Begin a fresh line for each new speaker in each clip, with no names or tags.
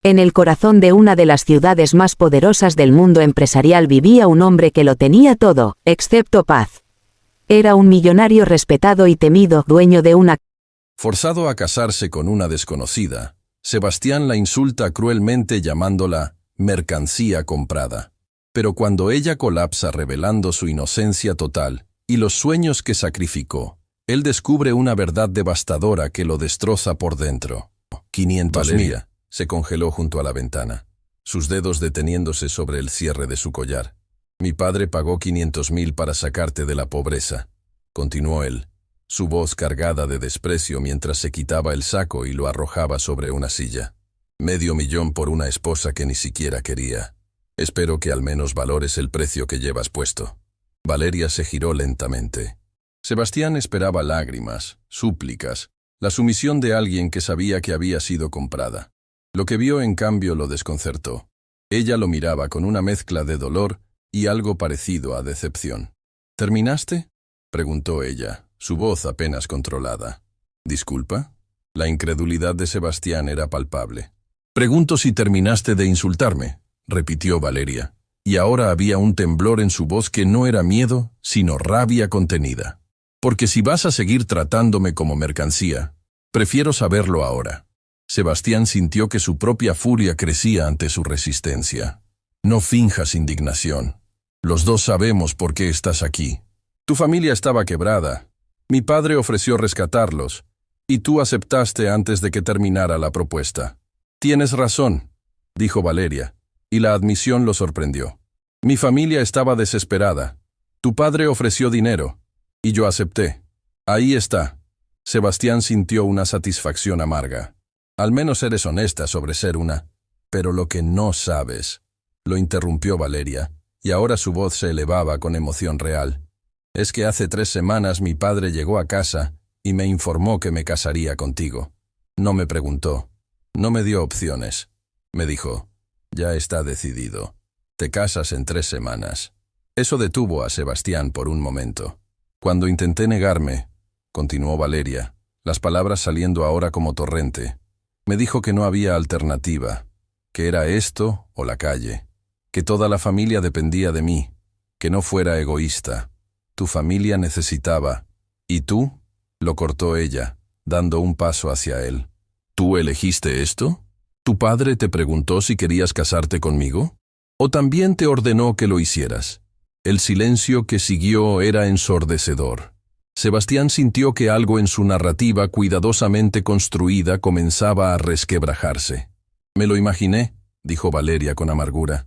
En el corazón de una de las ciudades más poderosas del mundo empresarial vivía un hombre que lo tenía todo, excepto paz. Era un millonario respetado y temido, dueño de una...
Forzado a casarse con una desconocida, Sebastián la insulta cruelmente llamándola mercancía comprada. Pero cuando ella colapsa revelando su inocencia total y los sueños que sacrificó, él descubre una verdad devastadora que lo destroza por dentro. 500.000. Valeria se congeló junto a la ventana, sus dedos deteniéndose sobre el cierre de su collar. Mi padre pagó 500.000 para sacarte de la pobreza, continuó él, su voz cargada de desprecio mientras se quitaba el saco y lo arrojaba sobre una silla. $500.000 por una esposa que ni siquiera quería. Espero que al menos valores el precio que llevas puesto. Valeria se giró lentamente. Sebastián esperaba lágrimas, súplicas, la sumisión de alguien que sabía que había sido comprada. Lo que vio en cambio lo desconcertó. Ella lo miraba con una mezcla de dolor y algo parecido a decepción. ¿Terminaste?, preguntó ella, su voz apenas controlada. ¿Disculpa? La incredulidad de Sebastián era palpable. Pregunto si terminaste de insultarme, repitió Valeria, y ahora había un temblor en su voz que no era miedo, sino rabia contenida. Porque si vas a seguir tratándome como mercancía, prefiero saberlo ahora. Sebastián sintió que su propia furia crecía ante su resistencia. No finjas indignación. Los dos sabemos por qué estás aquí. Tu familia estaba quebrada. Mi padre ofreció rescatarlos, y tú aceptaste antes de que terminara la propuesta. Tienes razón, dijo Valeria, y la admisión lo sorprendió. Mi familia estaba desesperada. Tu padre ofreció dinero, y yo acepté. Ahí está. Sebastián sintió una satisfacción amarga. Al menos eres honesta sobre ser una... Pero lo que no sabes, lo interrumpió Valeria, y ahora su voz se elevaba con emoción real. Es que hace 3 semanas mi padre llegó a casa y me informó que me casaría contigo. No me preguntó, no me dio opciones. Me dijo, ya está decidido. Te casas en 3 semanas. Eso detuvo a Sebastián por un momento. Cuando intenté negarme, continuó Valeria, las palabras saliendo ahora como torrente, me dijo que no había alternativa, que era esto o la calle, que toda la familia dependía de mí, que no fuera egoísta. Tu familia necesitaba, y tú, lo cortó ella, dando un paso hacia él. ¿Tú elegiste esto? ¿Tu padre te preguntó si querías casarte conmigo? ¿O también te ordenó que lo hicieras? El silencio que siguió era ensordecedor. Sebastián sintió que algo en su narrativa cuidadosamente construida comenzaba a resquebrajarse. Me lo imaginé, dijo Valeria con amargura.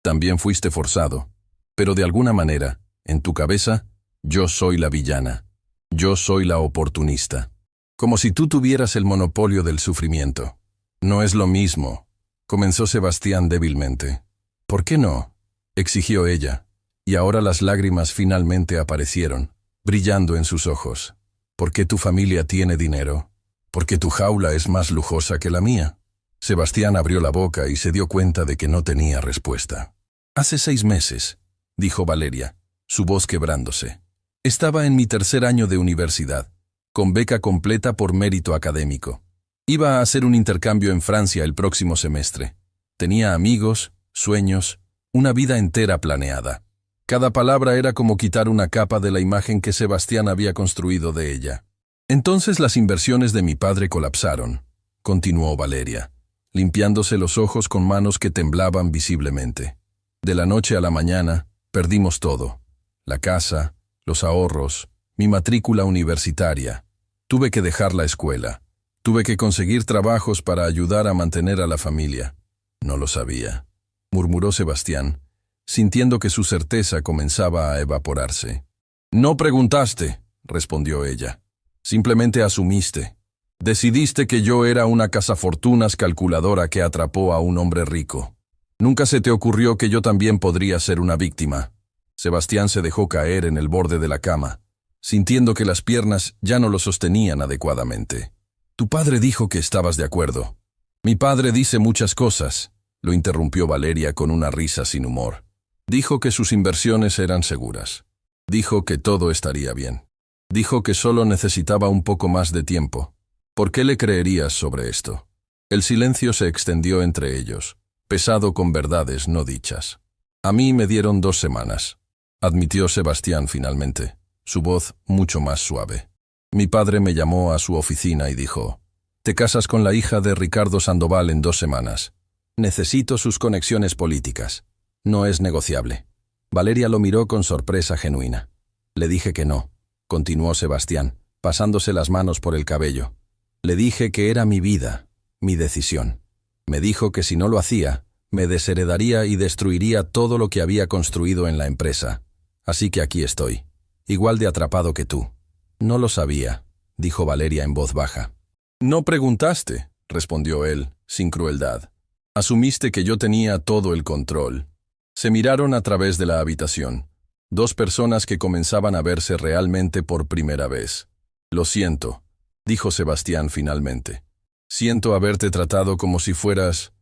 También fuiste forzado. Pero de alguna manera, en tu cabeza, yo soy la villana. Yo soy la oportunista. Como si tú tuvieras el monopolio del sufrimiento. No es lo mismo, comenzó Sebastián débilmente. ¿Por qué no?, exigió ella, y ahora las lágrimas finalmente aparecieron, brillando en sus ojos. ¿Por qué tu familia tiene dinero? ¿Porque tu jaula es más lujosa que la mía? Sebastián abrió la boca y se dio cuenta de que no tenía respuesta. Hace 6 meses, dijo Valeria, su voz quebrándose. Estaba en mi 3er año de universidad, con beca completa por mérito académico. Iba a hacer un intercambio en Francia el próximo semestre. Tenía amigos, sueños, una vida entera planeada. Cada palabra era como quitar una capa de la imagen que Sebastián había construido de ella. Entonces las inversiones de mi padre colapsaron, continuó Valeria, limpiándose los ojos con manos que temblaban visiblemente. De la noche a la mañana, perdimos todo. La casa, los ahorros, mi matrícula universitaria. Tuve que dejar la escuela. Tuve que conseguir trabajos para ayudar a mantener a la familia. No lo sabía, murmuró Sebastián, sintiendo que su certeza comenzaba a evaporarse. No preguntaste, respondió ella. Simplemente asumiste. Decidiste que yo era una cazafortunas calculadora que atrapó a un hombre rico. Nunca se te ocurrió que yo también podría ser una víctima. Sebastián se dejó caer en el borde de la cama, sintiendo que las piernas ya no lo sostenían adecuadamente. Tu padre dijo que estabas de acuerdo. Mi padre dice muchas cosas, lo interrumpió Valeria con una risa sin humor. Dijo que sus inversiones eran seguras. Dijo que todo estaría bien. Dijo que solo necesitaba un poco más de tiempo. ¿Por qué le creerías sobre esto? El silencio se extendió entre ellos, pesado con verdades no dichas. A mí me dieron 2 semanas, admitió Sebastián finalmente, su voz mucho más suave. Mi padre me llamó a su oficina y dijo: «Te casas con la hija de Ricardo Sandoval en 2 semanas. Necesito sus conexiones políticas. No es negociable». Valeria lo miró con sorpresa genuina. Le dije que no, continuó Sebastián, pasándose las manos por el cabello. Le dije que era mi vida, mi decisión. Me dijo que si no lo hacía, me desheredaría y destruiría todo lo que había construido en la empresa. Así que aquí estoy, igual de atrapado que tú. No lo sabía, dijo Valeria en voz baja. No preguntaste, respondió él, sin crueldad. Asumiste que yo tenía todo el control. Se miraron a través de la habitación. 2 personas que comenzaban a verse realmente por primera vez. Lo siento, dijo Sebastián finalmente. Siento haberte tratado como si fueras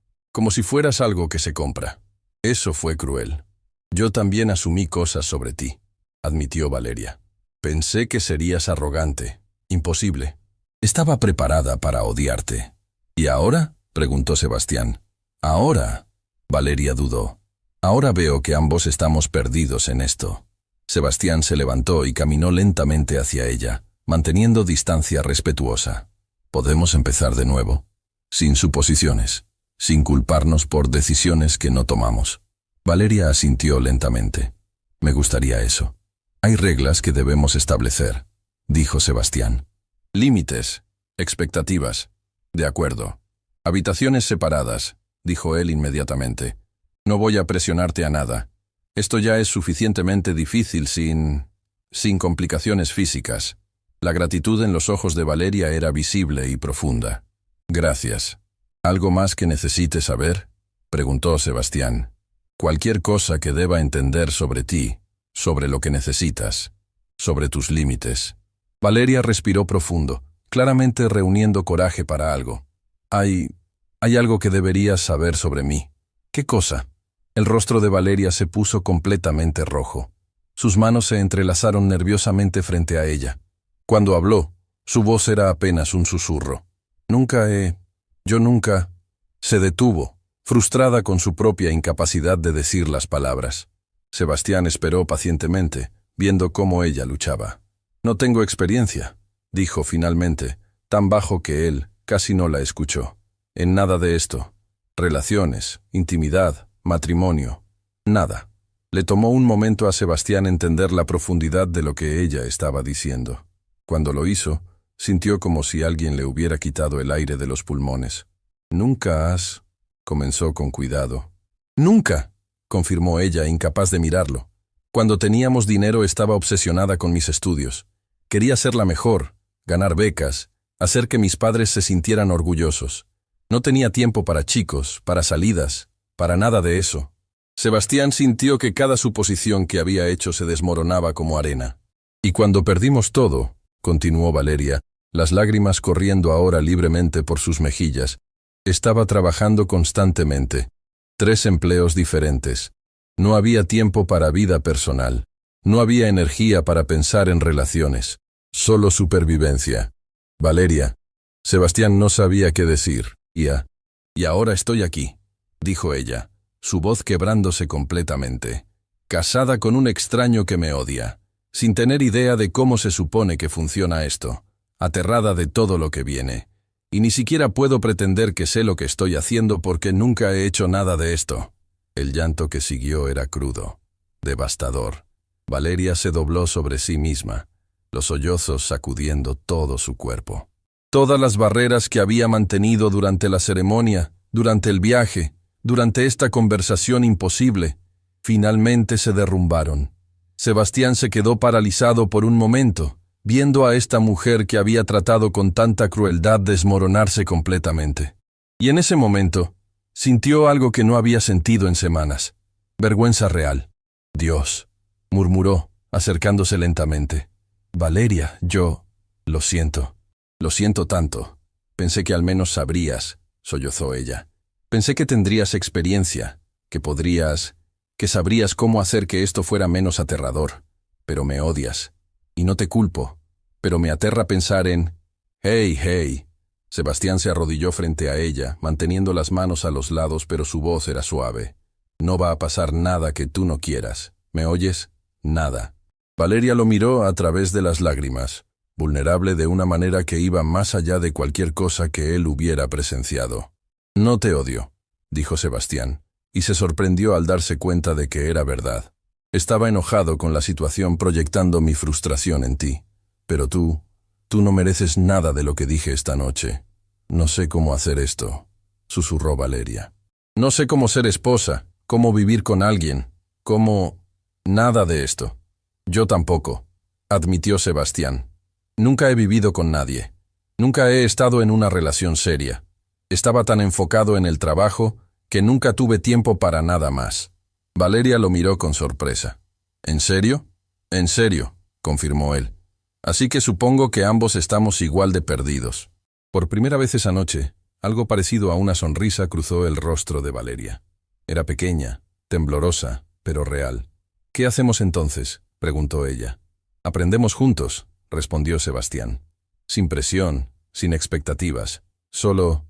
algo que se compra. Eso fue cruel. Yo también asumí cosas sobre ti, admitió Valeria. Pensé que serías arrogante. Imposible. Estaba preparada para odiarte. ¿Y ahora?, preguntó Sebastián. Ahora, Valeria dudó. Ahora veo que ambos estamos perdidos en esto. Sebastián se levantó y caminó lentamente hacia ella, manteniendo distancia respetuosa. Podemos empezar de nuevo, sin suposiciones, sin culparnos por decisiones que no tomamos. Valeria asintió lentamente. Me gustaría eso. Hay reglas que debemos establecer, dijo Sebastián. Límites, expectativas. De acuerdo. Habitaciones separadas, dijo él inmediatamente. No voy a presionarte a nada. Esto ya es suficientemente difícil sin complicaciones físicas. La gratitud en los ojos de Valeria era visible y profunda. Gracias. ¿Algo más que necesites saber?, preguntó Sebastián. Cualquier cosa que deba entender sobre ti, sobre lo que necesitas, sobre tus límites. Valeria respiró profundo, claramente reuniendo coraje para algo. Hay algo que deberías saber sobre mí. ¿Qué cosa? El rostro de Valeria se puso completamente rojo. Sus manos se entrelazaron nerviosamente frente a ella. Cuando habló, su voz era apenas un susurro. Yo nunca... Se detuvo, frustrada con su propia incapacidad de decir las palabras. Sebastián esperó pacientemente, viendo cómo ella luchaba. No tengo experiencia, dijo finalmente, tan bajo que él casi no la escuchó. En nada de esto. Relaciones, intimidad, matrimonio, nada. Le tomó un momento a Sebastián entender la profundidad de lo que ella estaba diciendo. Cuando lo hizo, sintió como si alguien le hubiera quitado el aire de los pulmones. «Nunca has...», comenzó con cuidado. «Nunca», confirmó ella, incapaz de mirarlo. «Cuando teníamos dinero estaba obsesionada con mis estudios. Quería ser la mejor, ganar becas, hacer que mis padres se sintieran orgullosos. No tenía tiempo para chicos, para salidas, para nada de eso». Sebastián sintió que cada suposición que había hecho se desmoronaba como arena. «Y cuando perdimos todo», continuó Valeria, las lágrimas corriendo ahora libremente por sus mejillas, estaba trabajando constantemente. 3 empleos diferentes. No había tiempo para vida personal. No había energía para pensar en relaciones. Solo supervivencia. Valeria. Sebastián no sabía qué decir. Y ahora estoy aquí, dijo ella, su voz quebrándose completamente. Casada con un extraño que me odia, sin tener idea de cómo se supone que funciona esto, aterrada de todo lo que viene. Y ni siquiera puedo pretender que sé lo que estoy haciendo porque nunca he hecho nada de esto. El llanto que siguió era crudo, devastador. Valeria se dobló sobre sí misma, los sollozos sacudiendo todo su cuerpo. Todas las barreras que había mantenido durante la ceremonia, durante el viaje, durante esta conversación imposible, finalmente se derrumbaron. Sebastián se quedó paralizado por un momento, viendo a esta mujer que había tratado con tanta crueldad desmoronarse completamente. Y en ese momento, sintió algo que no había sentido en semanas. Vergüenza real. «Dios», murmuró, acercándose lentamente. «Valeria, lo siento. Lo siento tanto. Pensé que al menos sabrías», sollozó ella. «Pensé que tendrías experiencia, que sabrías cómo hacer que esto fuera menos aterrador. Pero me odias. Y no te culpo, pero me aterra pensar en... Hey. Sebastián se arrodilló frente a ella, manteniendo las manos a los lados, pero su voz era suave. No va a pasar nada que tú no quieras. ¿Me oyes? Nada. Valeria lo miró a través de las lágrimas, vulnerable de una manera que iba más allá de cualquier cosa que él hubiera presenciado. No te odio, dijo Sebastián, y se sorprendió al darse cuenta de que era verdad. Estaba enojado con la situación proyectando mi frustración en ti. Pero tú no mereces nada de lo que dije esta noche. No sé cómo hacer esto, susurró Valeria. No sé cómo ser esposa, cómo vivir con alguien, cómo... Nada de esto. Yo tampoco, admitió Sebastián. Nunca he vivido con nadie. Nunca he estado en una relación seria. Estaba tan enfocado en el trabajo que nunca tuve tiempo para nada más. Valeria lo miró con sorpresa. ¿En serio? En serio, confirmó él. Así que supongo que ambos estamos igual de perdidos. Por primera vez esa noche, algo parecido a una sonrisa cruzó el rostro de Valeria. Era pequeña, temblorosa, pero real. ¿Qué hacemos entonces?, preguntó ella. Aprendemos juntos, respondió Sebastián. Sin presión, sin expectativas, solo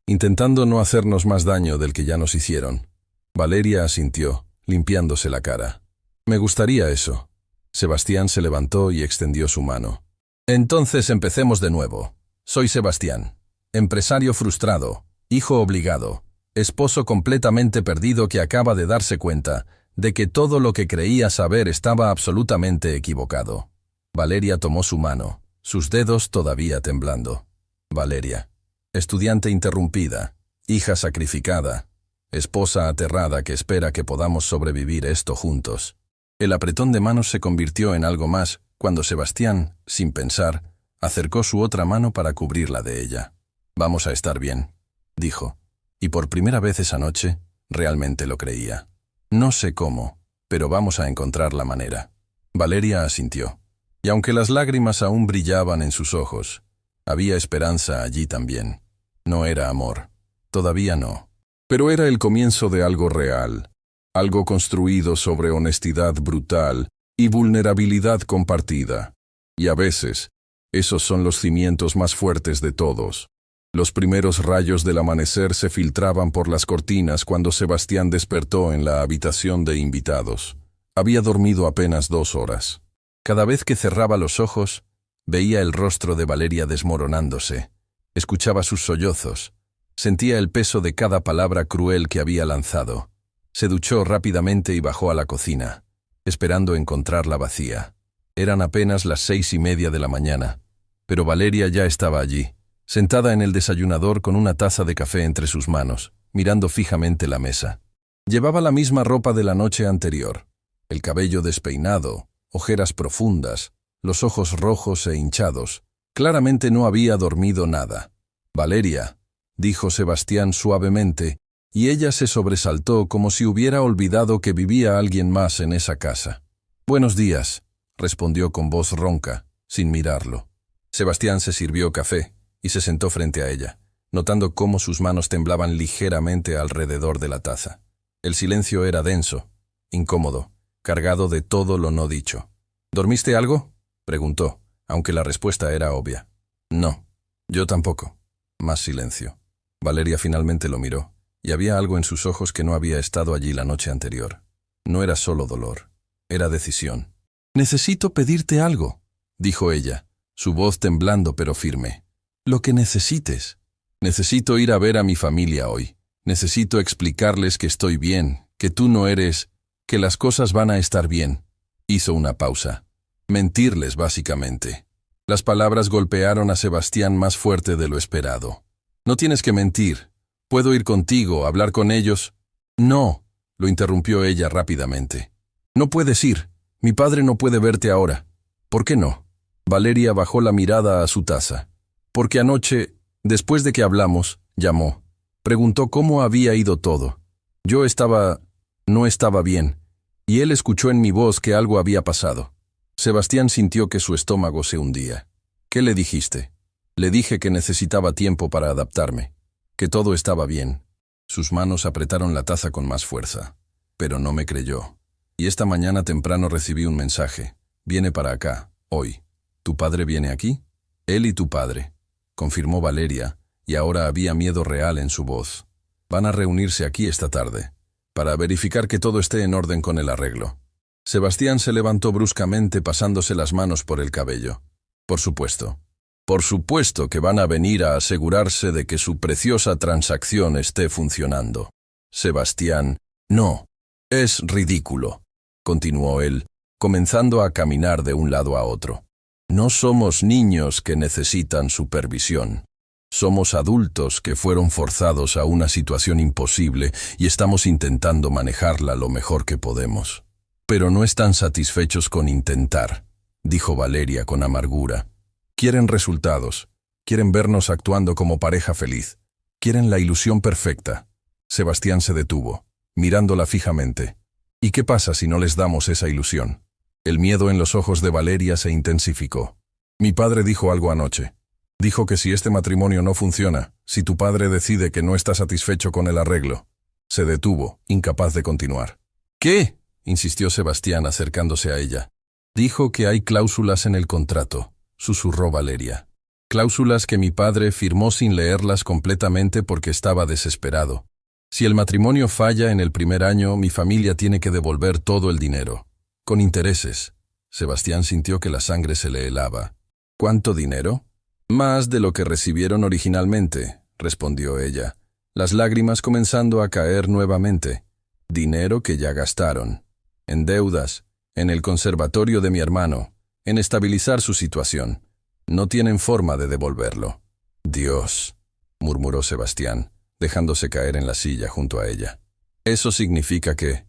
intentando no hacernos más daño del que ya nos hicieron. Valeria asintió, limpiándose la cara. Me gustaría eso. Sebastián se levantó y extendió su mano. Entonces empecemos de nuevo. Soy Sebastián, empresario frustrado, hijo obligado, esposo completamente perdido que acaba de darse cuenta de que todo lo que creía saber estaba absolutamente equivocado. Valeria tomó su mano, sus dedos todavía temblando. Valeria, estudiante interrumpida, hija sacrificada, esposa aterrada que espera que podamos sobrevivir esto juntos. El apretón de manos se convirtió en algo más cuando Sebastián, sin pensar, acercó su otra mano para cubrir la de ella. Vamos a estar bien, dijo, y por primera vez esa noche, realmente lo creía. No sé cómo, pero vamos a encontrar la manera. Valeria asintió, y aunque las lágrimas aún brillaban en sus ojos, había esperanza allí también. No era amor, todavía no, pero era el comienzo de algo real. Algo construido sobre honestidad brutal y vulnerabilidad compartida. Y a veces, esos son los cimientos más fuertes de todos. Los primeros rayos del amanecer se filtraban por las cortinas cuando Sebastián despertó en la habitación de invitados. Había dormido apenas 2 horas. Cada vez que cerraba los ojos, veía el rostro de Valeria desmoronándose. Escuchaba sus sollozos. Sentía el peso de cada palabra cruel que había lanzado. Se duchó rápidamente y bajó a la cocina, esperando encontrarla vacía. Eran apenas las 6:30 de la mañana, pero Valeria ya estaba allí, sentada en el desayunador con una taza de café entre sus manos, mirando fijamente la mesa. Llevaba la misma ropa de la noche anterior, el cabello despeinado, ojeras profundas, los ojos rojos e hinchados. Claramente no había dormido nada. Valeria, dijo Sebastián suavemente, y ella se sobresaltó como si hubiera olvidado que vivía alguien más en esa casa. Buenos días, respondió con voz ronca, sin mirarlo. Sebastián se sirvió café y se sentó frente a ella, notando cómo sus manos temblaban ligeramente alrededor de la taza. El silencio era denso, incómodo, cargado de todo lo no dicho. ¿Dormiste algo?, preguntó, aunque la respuesta era obvia. No, yo tampoco. Más silencio. Valeria finalmente lo miró. Y había algo en sus ojos que no había estado allí la noche anterior. No era solo dolor, era decisión. «Necesito pedirte algo», dijo ella, su voz temblando pero firme. «Lo que necesites. Necesito ir a ver a mi familia hoy. Necesito explicarles que estoy bien, que tú no eres, que las cosas van a estar bien». Hizo una pausa. Mentirles, básicamente. Las palabras golpearon a Sebastián más fuerte de lo esperado. «No tienes que mentir. ¿Puedo ir contigo, hablar con ellos?» «No», lo interrumpió ella rápidamente. «No puedes ir. Mi padre no puede verte ahora». «¿Por qué no?». Valeria bajó la mirada a su taza. «Porque anoche, después de que hablamos, llamó. Preguntó cómo había ido todo. No estaba bien, y él escuchó en mi voz que algo había pasado». Sebastián sintió que su estómago se hundía. «¿Qué le dijiste?» «Le dije que necesitaba tiempo para adaptarme, que todo estaba bien». Sus manos apretaron la taza con más fuerza, pero no me creyó. «Y esta mañana temprano recibí un mensaje. Viene para acá, hoy». «¿Tu padre viene aquí?» «Él y tu padre», confirmó Valeria, y ahora había miedo real en su voz. Van a reunirse aquí esta tarde, para verificar que todo esté en orden con el arreglo. Sebastián se levantó bruscamente pasándose las manos por el cabello. Por supuesto. Por supuesto que van a venir a asegurarse de que su preciosa transacción esté funcionando. Sebastián, no. Es ridículo, continuó él, comenzando a caminar de un lado a otro. No somos niños que necesitan supervisión. Somos adultos que fueron forzados a una situación imposible y estamos intentando manejarla lo mejor que podemos. Pero no están satisfechos con intentar, dijo Valeria con amargura. Quieren resultados, quieren vernos actuando como pareja feliz, quieren la ilusión perfecta. Sebastián se detuvo, mirándola fijamente. ¿Y qué pasa si no les damos esa ilusión? El miedo en los ojos de Valeria se intensificó. Mi padre dijo algo anoche. Dijo que si este matrimonio no funciona, si tu padre decide que no está satisfecho con el arreglo. Se detuvo, incapaz de continuar. ¿Qué? Insistió Sebastián acercándose a ella. Dijo que hay cláusulas en el contrato, susurró Valeria. Cláusulas que mi padre firmó sin leerlas completamente porque estaba desesperado. Si el matrimonio falla en el primer año, mi familia tiene que devolver todo el dinero. Con intereses. Sebastián sintió que la sangre se le helaba. ¿Cuánto dinero? Más de lo que recibieron originalmente, respondió ella, las lágrimas comenzando a caer nuevamente. Dinero que ya gastaron. En deudas, en el conservatorio de mi hermano, en estabilizar su situación. No tienen forma de devolverlo. Dios, murmuró Sebastián, dejándose caer en la silla junto a ella. Eso significa que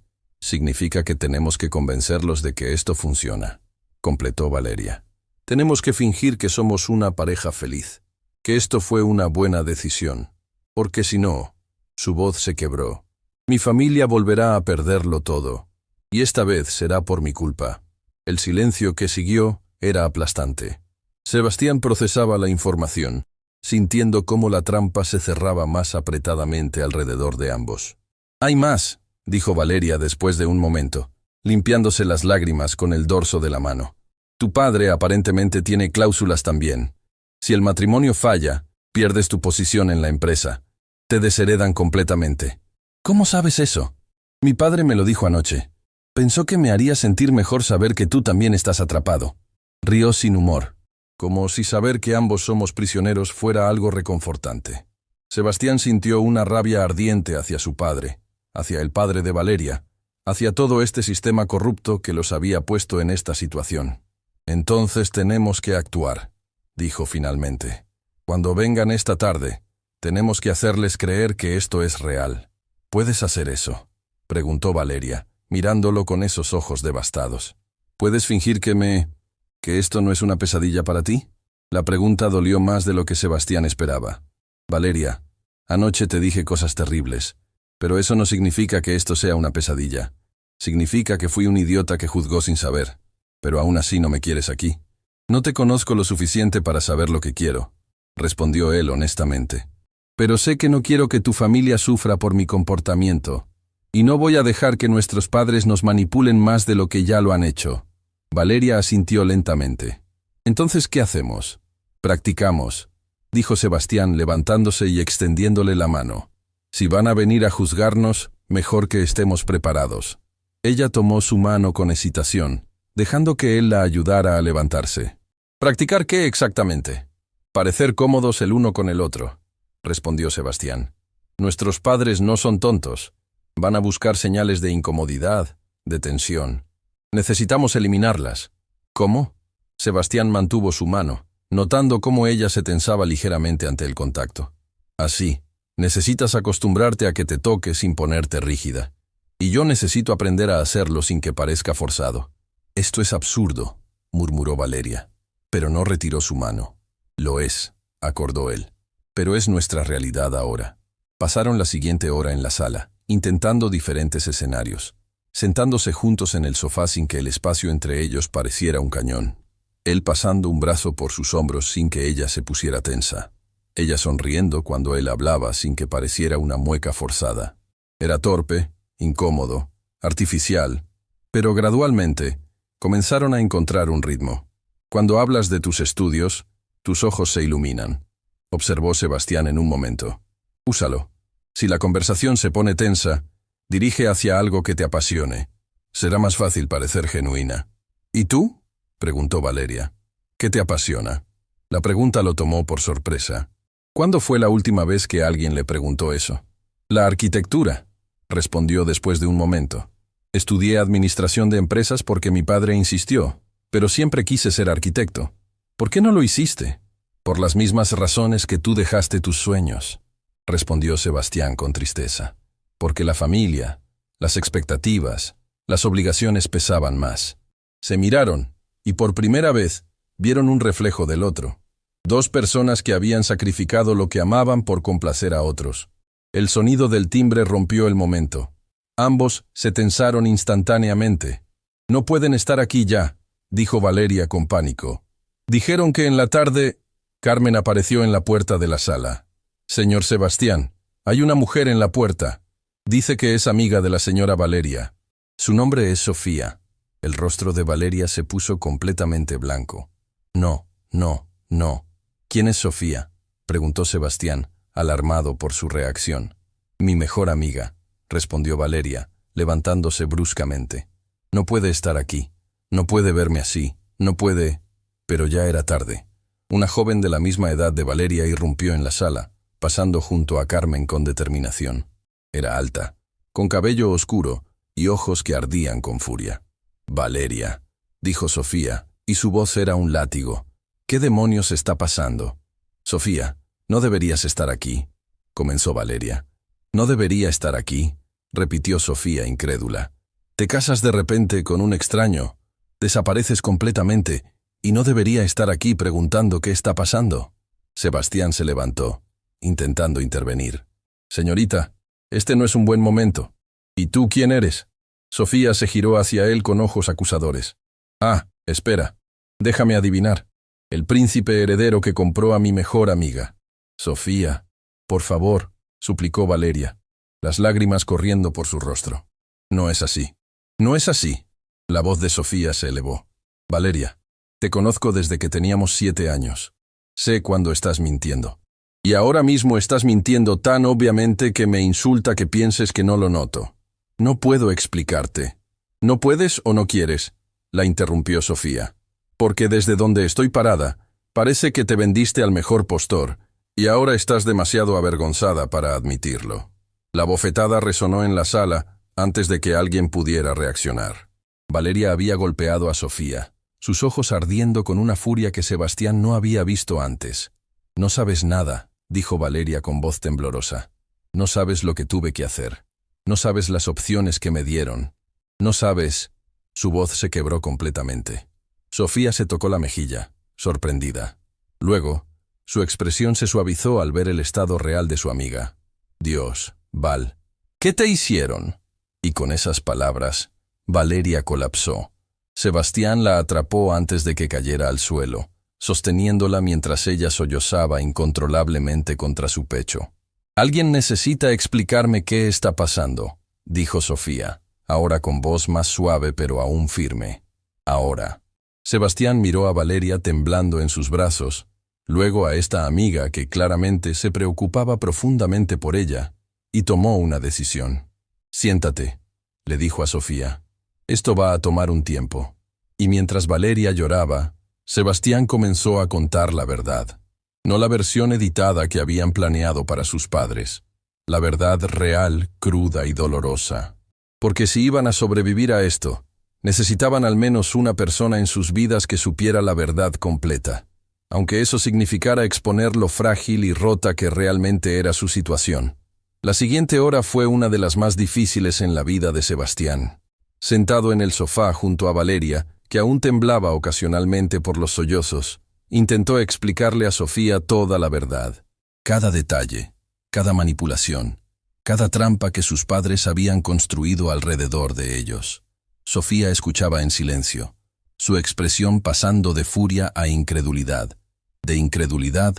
tenemos que convencerlos de que esto funciona, completó Valeria. Tenemos que fingir que somos una pareja feliz, que esto fue una buena decisión, porque si no, su voz se quebró. Mi familia volverá a perderlo todo, y esta vez será por mi culpa. El silencio que siguió era aplastante. Sebastián procesaba la información, sintiendo cómo la trampa se cerraba más apretadamente alrededor de ambos. «Hay más», dijo Valeria después de un momento, limpiándose las lágrimas con el dorso de la mano. «Tu padre aparentemente tiene cláusulas también. Si el matrimonio falla, pierdes tu posición en la empresa. Te desheredan completamente». «¿Cómo sabes eso?» «Mi padre me lo dijo anoche. Pensó que me haría sentir mejor saber que tú también estás atrapado». Rió sin humor, como si saber que ambos somos prisioneros fuera algo reconfortante. Sebastián sintió una rabia ardiente hacia su padre, hacia el padre de Valeria, hacia todo este sistema corrupto que los había puesto en esta situación. «Entonces tenemos que actuar», dijo finalmente. «Cuando vengan esta tarde, tenemos que hacerles creer que esto es real». «¿Puedes hacer eso?», preguntó Valeria, mirándolo con esos ojos devastados. «¿Puedes fingir que esto no es una pesadilla para ti?» La pregunta dolió más de lo que Sebastián esperaba. «Valeria, anoche te dije cosas terribles, pero eso no significa que esto sea una pesadilla. Significa que fui un idiota que juzgó sin saber, pero aún así no me quieres aquí. No te conozco lo suficiente para saber lo que quiero», respondió él honestamente. «Pero sé que no quiero que tu familia sufra por mi comportamiento, y no voy a dejar que nuestros padres nos manipulen más de lo que ya lo han hecho». Valeria asintió lentamente. «Entonces, ¿qué hacemos?» «Practicamos», dijo Sebastián levantándose y extendiéndole la mano. «Si van a venir a juzgarnos, mejor que estemos preparados». Ella tomó su mano con hesitación, dejando que él la ayudara a levantarse. «¿Practicar qué exactamente?» «Parecer cómodos el uno con el otro», respondió Sebastián. «Nuestros padres no son tontos. Van a buscar señales de incomodidad, de tensión. Necesitamos eliminarlas». «¿Cómo?» Sebastián mantuvo su mano, notando cómo ella se tensaba ligeramente ante el contacto. «Así, necesitas acostumbrarte a que te toque sin ponerte rígida. Y yo necesito aprender a hacerlo sin que parezca forzado». «Esto es absurdo», murmuró Valeria, pero no retiró su mano. «Lo es», acordó él, «pero es nuestra realidad ahora». Pasaron la siguiente hora en la sala, intentando diferentes escenarios, sentándose juntos en el sofá sin que el espacio entre ellos pareciera un cañón. Él pasando un brazo por sus hombros sin que ella se pusiera tensa. Ella sonriendo cuando él hablaba sin que pareciera una mueca forzada. Era torpe, incómodo, artificial, pero gradualmente comenzaron a encontrar un ritmo. Cuando hablas de tus estudios, tus ojos se iluminan. observó Sebastián en un momento. Úsalo. Si la conversación se pone tensa, dirige hacia algo que te apasione. Será más fácil parecer genuina. ¿Y tú?, preguntó Valeria. ¿Qué te apasiona? La pregunta lo tomó por sorpresa. ¿Cuándo fue la última vez que alguien le preguntó eso? La arquitectura, respondió después de un momento. Estudié administración de empresas porque mi padre insistió, pero siempre quise ser arquitecto. ¿Por qué no lo hiciste? Por las mismas razones que tú dejaste tus sueños, respondió Sebastián con tristeza. Porque la familia, las expectativas, las obligaciones pesaban más. Se miraron, y por primera vez, vieron un reflejo del otro. Dos personas que habían sacrificado lo que amaban por complacer a otros. El sonido del timbre rompió el momento. Ambos se tensaron instantáneamente. No pueden estar aquí ya, dijo Valeria con pánico. Dijeron que en la tarde... Carmen apareció en la puerta de la sala. Señor Sebastián, hay una mujer en la puerta. Dice que es amiga de la señora Valeria. Su nombre es Sofía. El rostro de Valeria se puso completamente blanco. No. ¿Quién es Sofía?, preguntó Sebastián, alarmado por su reacción. Mi mejor amiga, respondió Valeria, levantándose bruscamente. No puede estar aquí. No puede verme así. No puede... Pero ya era tarde. Una joven de la misma edad de Valeria irrumpió en la sala, pasando junto a Carmen con determinación. Era alta, con cabello oscuro y ojos que ardían con furia. Valeria, dijo Sofía, y su voz era un látigo. ¿Qué demonios está pasando? Sofía, no deberías estar aquí, comenzó Valeria. No debería estar aquí, repitió Sofía incrédula. Te casas de repente con un extraño, desapareces completamente, y no debería estar aquí preguntando qué está pasando. Sebastián se levantó, intentando intervenir. Señorita, este no es un buen momento. ¿Y tú quién eres? Sofía se giró hacia él con ojos acusadores. Ah, espera, déjame adivinar. El príncipe heredero que compró a mi mejor amiga. Sofía, por favor, suplicó Valeria, las lágrimas corriendo por su rostro. No es así. No es así. La voz de Sofía se elevó. Valeria, te conozco desde que teníamos 7 años. Sé cuándo estás mintiendo. Y ahora mismo estás mintiendo tan obviamente que me insulta que pienses que no lo noto. No puedo explicarte. ¿No puedes o no quieres?, la interrumpió Sofía. Porque desde donde estoy parada, parece que te vendiste al mejor postor, y ahora estás demasiado avergonzada para admitirlo. La bofetada resonó en la sala antes de que alguien pudiera reaccionar. Valeria había golpeado a Sofía, sus ojos ardiendo con una furia que Sebastián no había visto antes. No sabes nada, dijo Valeria con voz temblorosa. No sabes lo que tuve que hacer. No sabes las opciones que me dieron. No sabes... Su voz se quebró completamente. Sofía se tocó la mejilla, sorprendida. Luego, su expresión se suavizó al ver el estado real de su amiga. Dios, Val, ¿qué te hicieron? Y con esas palabras, Valeria colapsó. Sebastián la atrapó antes de que cayera al suelo, sosteniéndola mientras ella sollozaba incontrolablemente contra su pecho. Alguien necesita explicarme qué está pasando, dijo Sofía, ahora con voz más suave pero aún firme. Ahora. Sebastián miró a Valeria temblando en sus brazos, luego a esta amiga que claramente se preocupaba profundamente por ella, y tomó una decisión. Siéntate, le dijo a Sofía. Esto va a tomar un tiempo. Y mientras Valeria lloraba, Sebastián comenzó a contar la verdad. No la versión editada que habían planeado para sus padres. La verdad real, cruda y dolorosa. Porque si iban a sobrevivir a esto, necesitaban al menos una persona en sus vidas que supiera la verdad completa, aunque eso significara exponer lo frágil y rota que realmente era su situación. La siguiente hora fue una de las más difíciles en la vida de Sebastián. Sentado en el sofá junto a Valeria, que aún temblaba ocasionalmente por los sollozos, intentó explicarle a Sofía toda la verdad. Cada detalle, cada manipulación, cada trampa que sus padres habían construido alrededor de ellos. Sofía escuchaba en silencio, su expresión pasando de furia a incredulidad, de incredulidad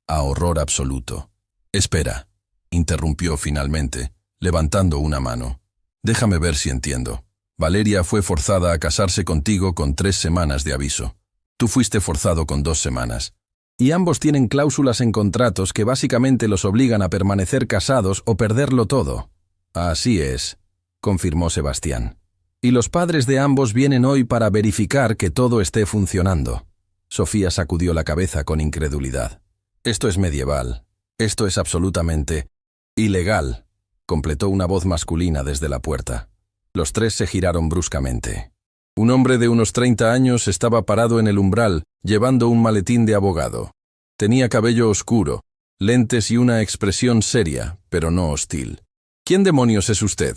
a horror absoluto. Espera, interrumpió finalmente, levantando una mano. Déjame ver si entiendo. Valeria fue forzada a casarse contigo con 3 semanas de aviso. Tú fuiste forzado con 2 semanas. Y ambos tienen cláusulas en contratos que básicamente los obligan a permanecer casados o perderlo todo. Así es, confirmó Sebastián. Y los padres de ambos vienen hoy para verificar que todo esté funcionando. Sofía sacudió la cabeza con incredulidad. Esto es medieval. Esto es absolutamente ilegal, completó una voz masculina desde la puerta. Los tres se giraron bruscamente. Un hombre de unos 30 años estaba parado en el umbral, llevando un maletín de abogado. Tenía cabello oscuro, lentes y una expresión seria, pero no hostil. ¿Quién demonios es usted?,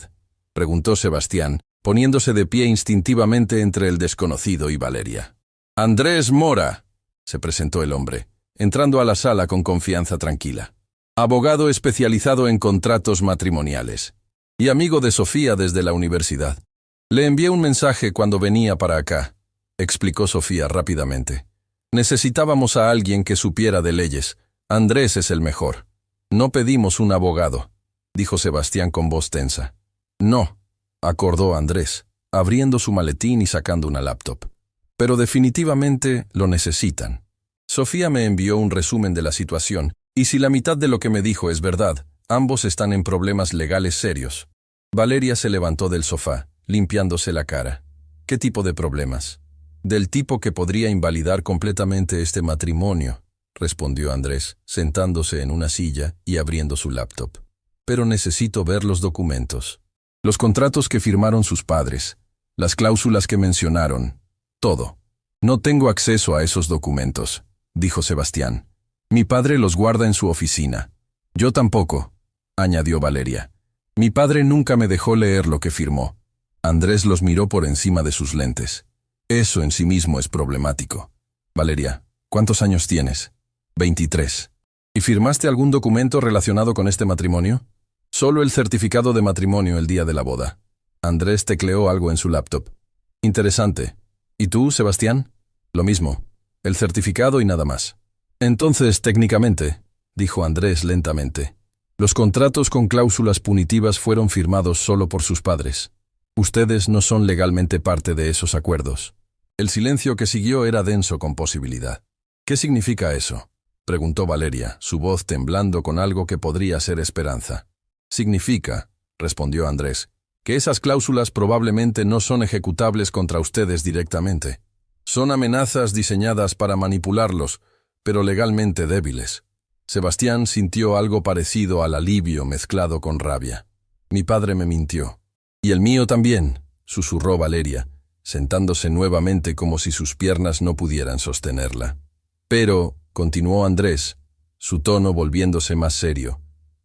preguntó Sebastián, poniéndose de pie instintivamente entre el desconocido y Valeria. Andrés Mora, se presentó el hombre, entrando a la sala con confianza tranquila. Abogado especializado en contratos matrimoniales. Y amigo de Sofía desde la universidad. Le envié un mensaje cuando venía para acá, explicó Sofía rápidamente. Necesitábamos a alguien que supiera de leyes. Andrés es el mejor. No pedimos un abogado, dijo Sebastián con voz tensa. No, acordó Andrés, abriendo su maletín y sacando una laptop. Pero definitivamente lo necesitan. Sofía me envió un resumen de la situación, y si la mitad de lo que me dijo es verdad, ambos están en problemas legales serios. Valeria se levantó del sofá, limpiándose la cara. ¿Qué tipo de problemas? Del tipo que podría invalidar completamente este matrimonio, respondió Andrés, sentándose en una silla y abriendo su laptop. Pero necesito ver los documentos. Los contratos que firmaron sus padres, las cláusulas que mencionaron, todo. No tengo acceso a esos documentos, dijo Sebastián. Mi padre los guarda en su oficina. Yo tampoco, añadió Valeria. Mi padre nunca me dejó leer lo que firmó. Andrés los miró por encima de sus lentes. Eso en sí mismo es problemático. Valeria, ¿cuántos años tienes? 23. ¿Y firmaste algún documento relacionado con este matrimonio? Solo el certificado de matrimonio el día de la boda. Andrés tecleó algo en su laptop. Interesante. ¿Y tú, Sebastián? Lo mismo. El certificado y nada más. Entonces, técnicamente, dijo Andrés lentamente, los contratos con cláusulas punitivas fueron firmados solo por sus padres. Ustedes no son legalmente parte de esos acuerdos. El silencio que siguió era denso con posibilidad. ¿Qué significa eso?, preguntó Valeria, su voz temblando con algo que podría ser esperanza. Significa, respondió Andrés, que esas cláusulas probablemente no son ejecutables contra ustedes directamente. Son amenazas diseñadas para manipularlos, pero legalmente débiles. Sebastián sintió algo parecido al alivio mezclado con rabia. Mi padre me mintió. Y el mío también, susurró Valeria, sentándose nuevamente como si sus piernas no pudieran sostenerla. Pero, continuó Andrés, su tono volviéndose más serio,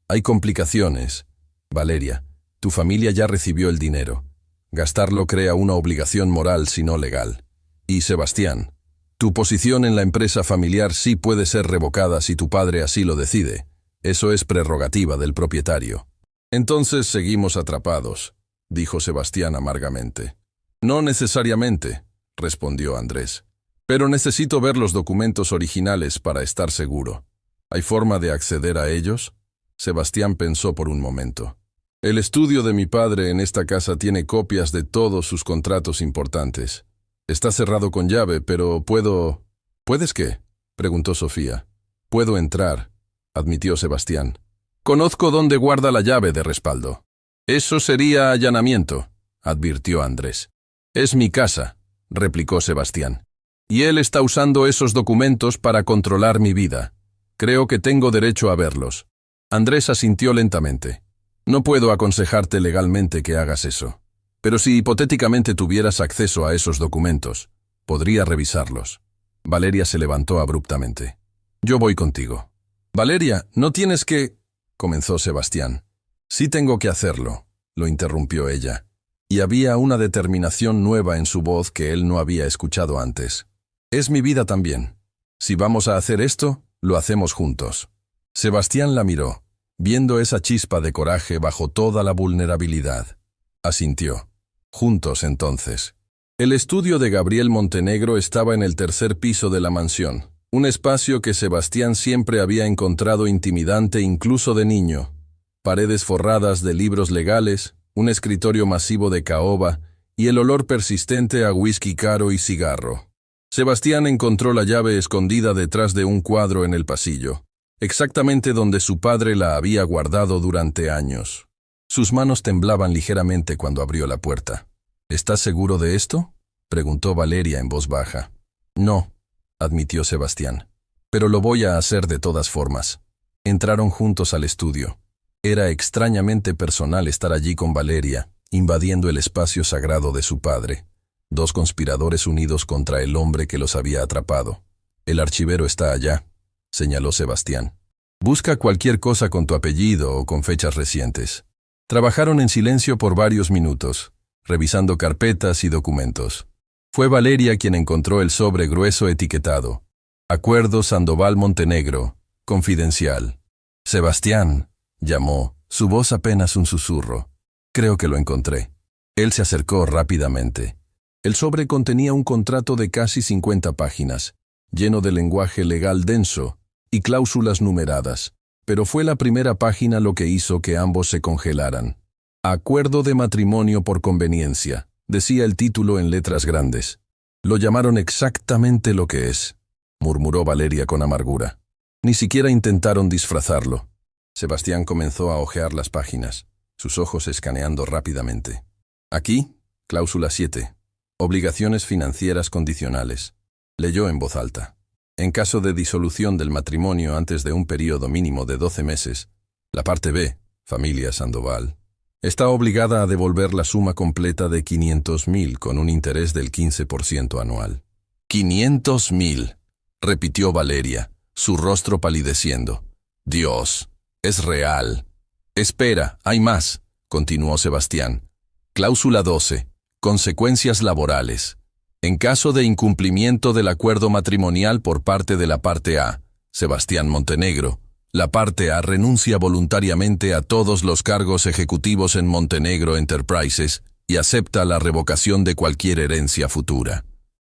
hay complicaciones. Valeria, tu familia ya recibió el dinero. Gastarlo crea una obligación moral si no legal. Y Sebastián, tu posición en la empresa familiar sí puede ser revocada si tu padre así lo decide. Eso es prerrogativa del propietario. Entonces seguimos atrapados, dijo Sebastián amargamente. No necesariamente, respondió Andrés. Pero necesito ver los documentos originales para estar seguro. ¿Hay forma de acceder a ellos? Sebastián pensó por un momento. El estudio de mi padre en esta casa tiene copias de todos sus contratos importantes. Está cerrado con llave, pero puedo... ¿Puedes qué?, preguntó Sofía. Puedo entrar, admitió Sebastián. Conozco dónde guarda la llave de respaldo. Eso sería allanamiento, advirtió Andrés. Es mi casa, replicó Sebastián. Y él está usando esos documentos para controlar mi vida. Creo que tengo derecho a verlos. Andrés asintió lentamente. No puedo aconsejarte legalmente que hagas eso. Pero si hipotéticamente tuvieras acceso a esos documentos, podría revisarlos. Valeria se levantó abruptamente. Yo voy contigo. Valeria, no tienes que... comenzó Sebastián. Sí tengo que hacerlo, lo interrumpió ella. Y había una determinación nueva en su voz que él no había escuchado antes. Es mi vida también. Si vamos a hacer esto, lo hacemos juntos. Sebastián la miró, viendo esa chispa de coraje bajo toda la vulnerabilidad. Asintió. Juntos, entonces. El estudio de Gabriel Montenegro estaba en el tercer piso de la mansión, un espacio que Sebastián siempre había encontrado intimidante incluso de niño. Paredes forradas de libros legales, un escritorio masivo de caoba y el olor persistente a whisky caro y cigarro. Sebastián encontró la llave escondida detrás de un cuadro en el pasillo, exactamente donde su padre la había guardado durante años. Sus manos temblaban ligeramente cuando abrió la puerta. ¿Estás seguro de esto?, preguntó Valeria en voz baja. No, admitió Sebastián, pero lo voy a hacer de todas formas. Entraron juntos al estudio. Era extrañamente personal estar allí con Valeria, invadiendo el espacio sagrado de su padre. Dos conspiradores unidos contra el hombre que los había atrapado. El archivero está allá, señaló Sebastián. Busca cualquier cosa con tu apellido o con fechas recientes. Trabajaron en silencio por varios minutos, revisando carpetas y documentos. Fue Valeria quien encontró el sobre grueso etiquetado: Acuerdo Sandoval Montenegro, confidencial. Sebastián, llamó, su voz apenas un susurro. Creo que lo encontré. Él se acercó rápidamente. El sobre contenía un contrato de casi 50 páginas, lleno de lenguaje legal denso y cláusulas numeradas, pero fue la primera página lo que hizo que ambos se congelaran. Acuerdo de matrimonio por conveniencia, decía el título en letras grandes. Lo llamaron exactamente lo que es, murmuró Valeria con amargura. Ni siquiera intentaron disfrazarlo. Sebastián comenzó a hojear las páginas, sus ojos escaneando rápidamente. Aquí, cláusula 7. Obligaciones financieras condicionales. Leyó en voz alta. En caso de disolución del matrimonio antes de un período mínimo de 12 meses, la parte B, familia Sandoval, está obligada a devolver la suma completa de 500.000 con un interés del 15% anual. 500.000, repitió Valeria, su rostro palideciendo. Dios, es real. Espera, hay más, continuó Sebastián. Cláusula 12. Consecuencias laborales. En caso de incumplimiento del acuerdo matrimonial por parte de la parte A, Sebastián Montenegro, la parte A renuncia voluntariamente a todos los cargos ejecutivos en Montenegro Enterprises y acepta la revocación de cualquier herencia futura.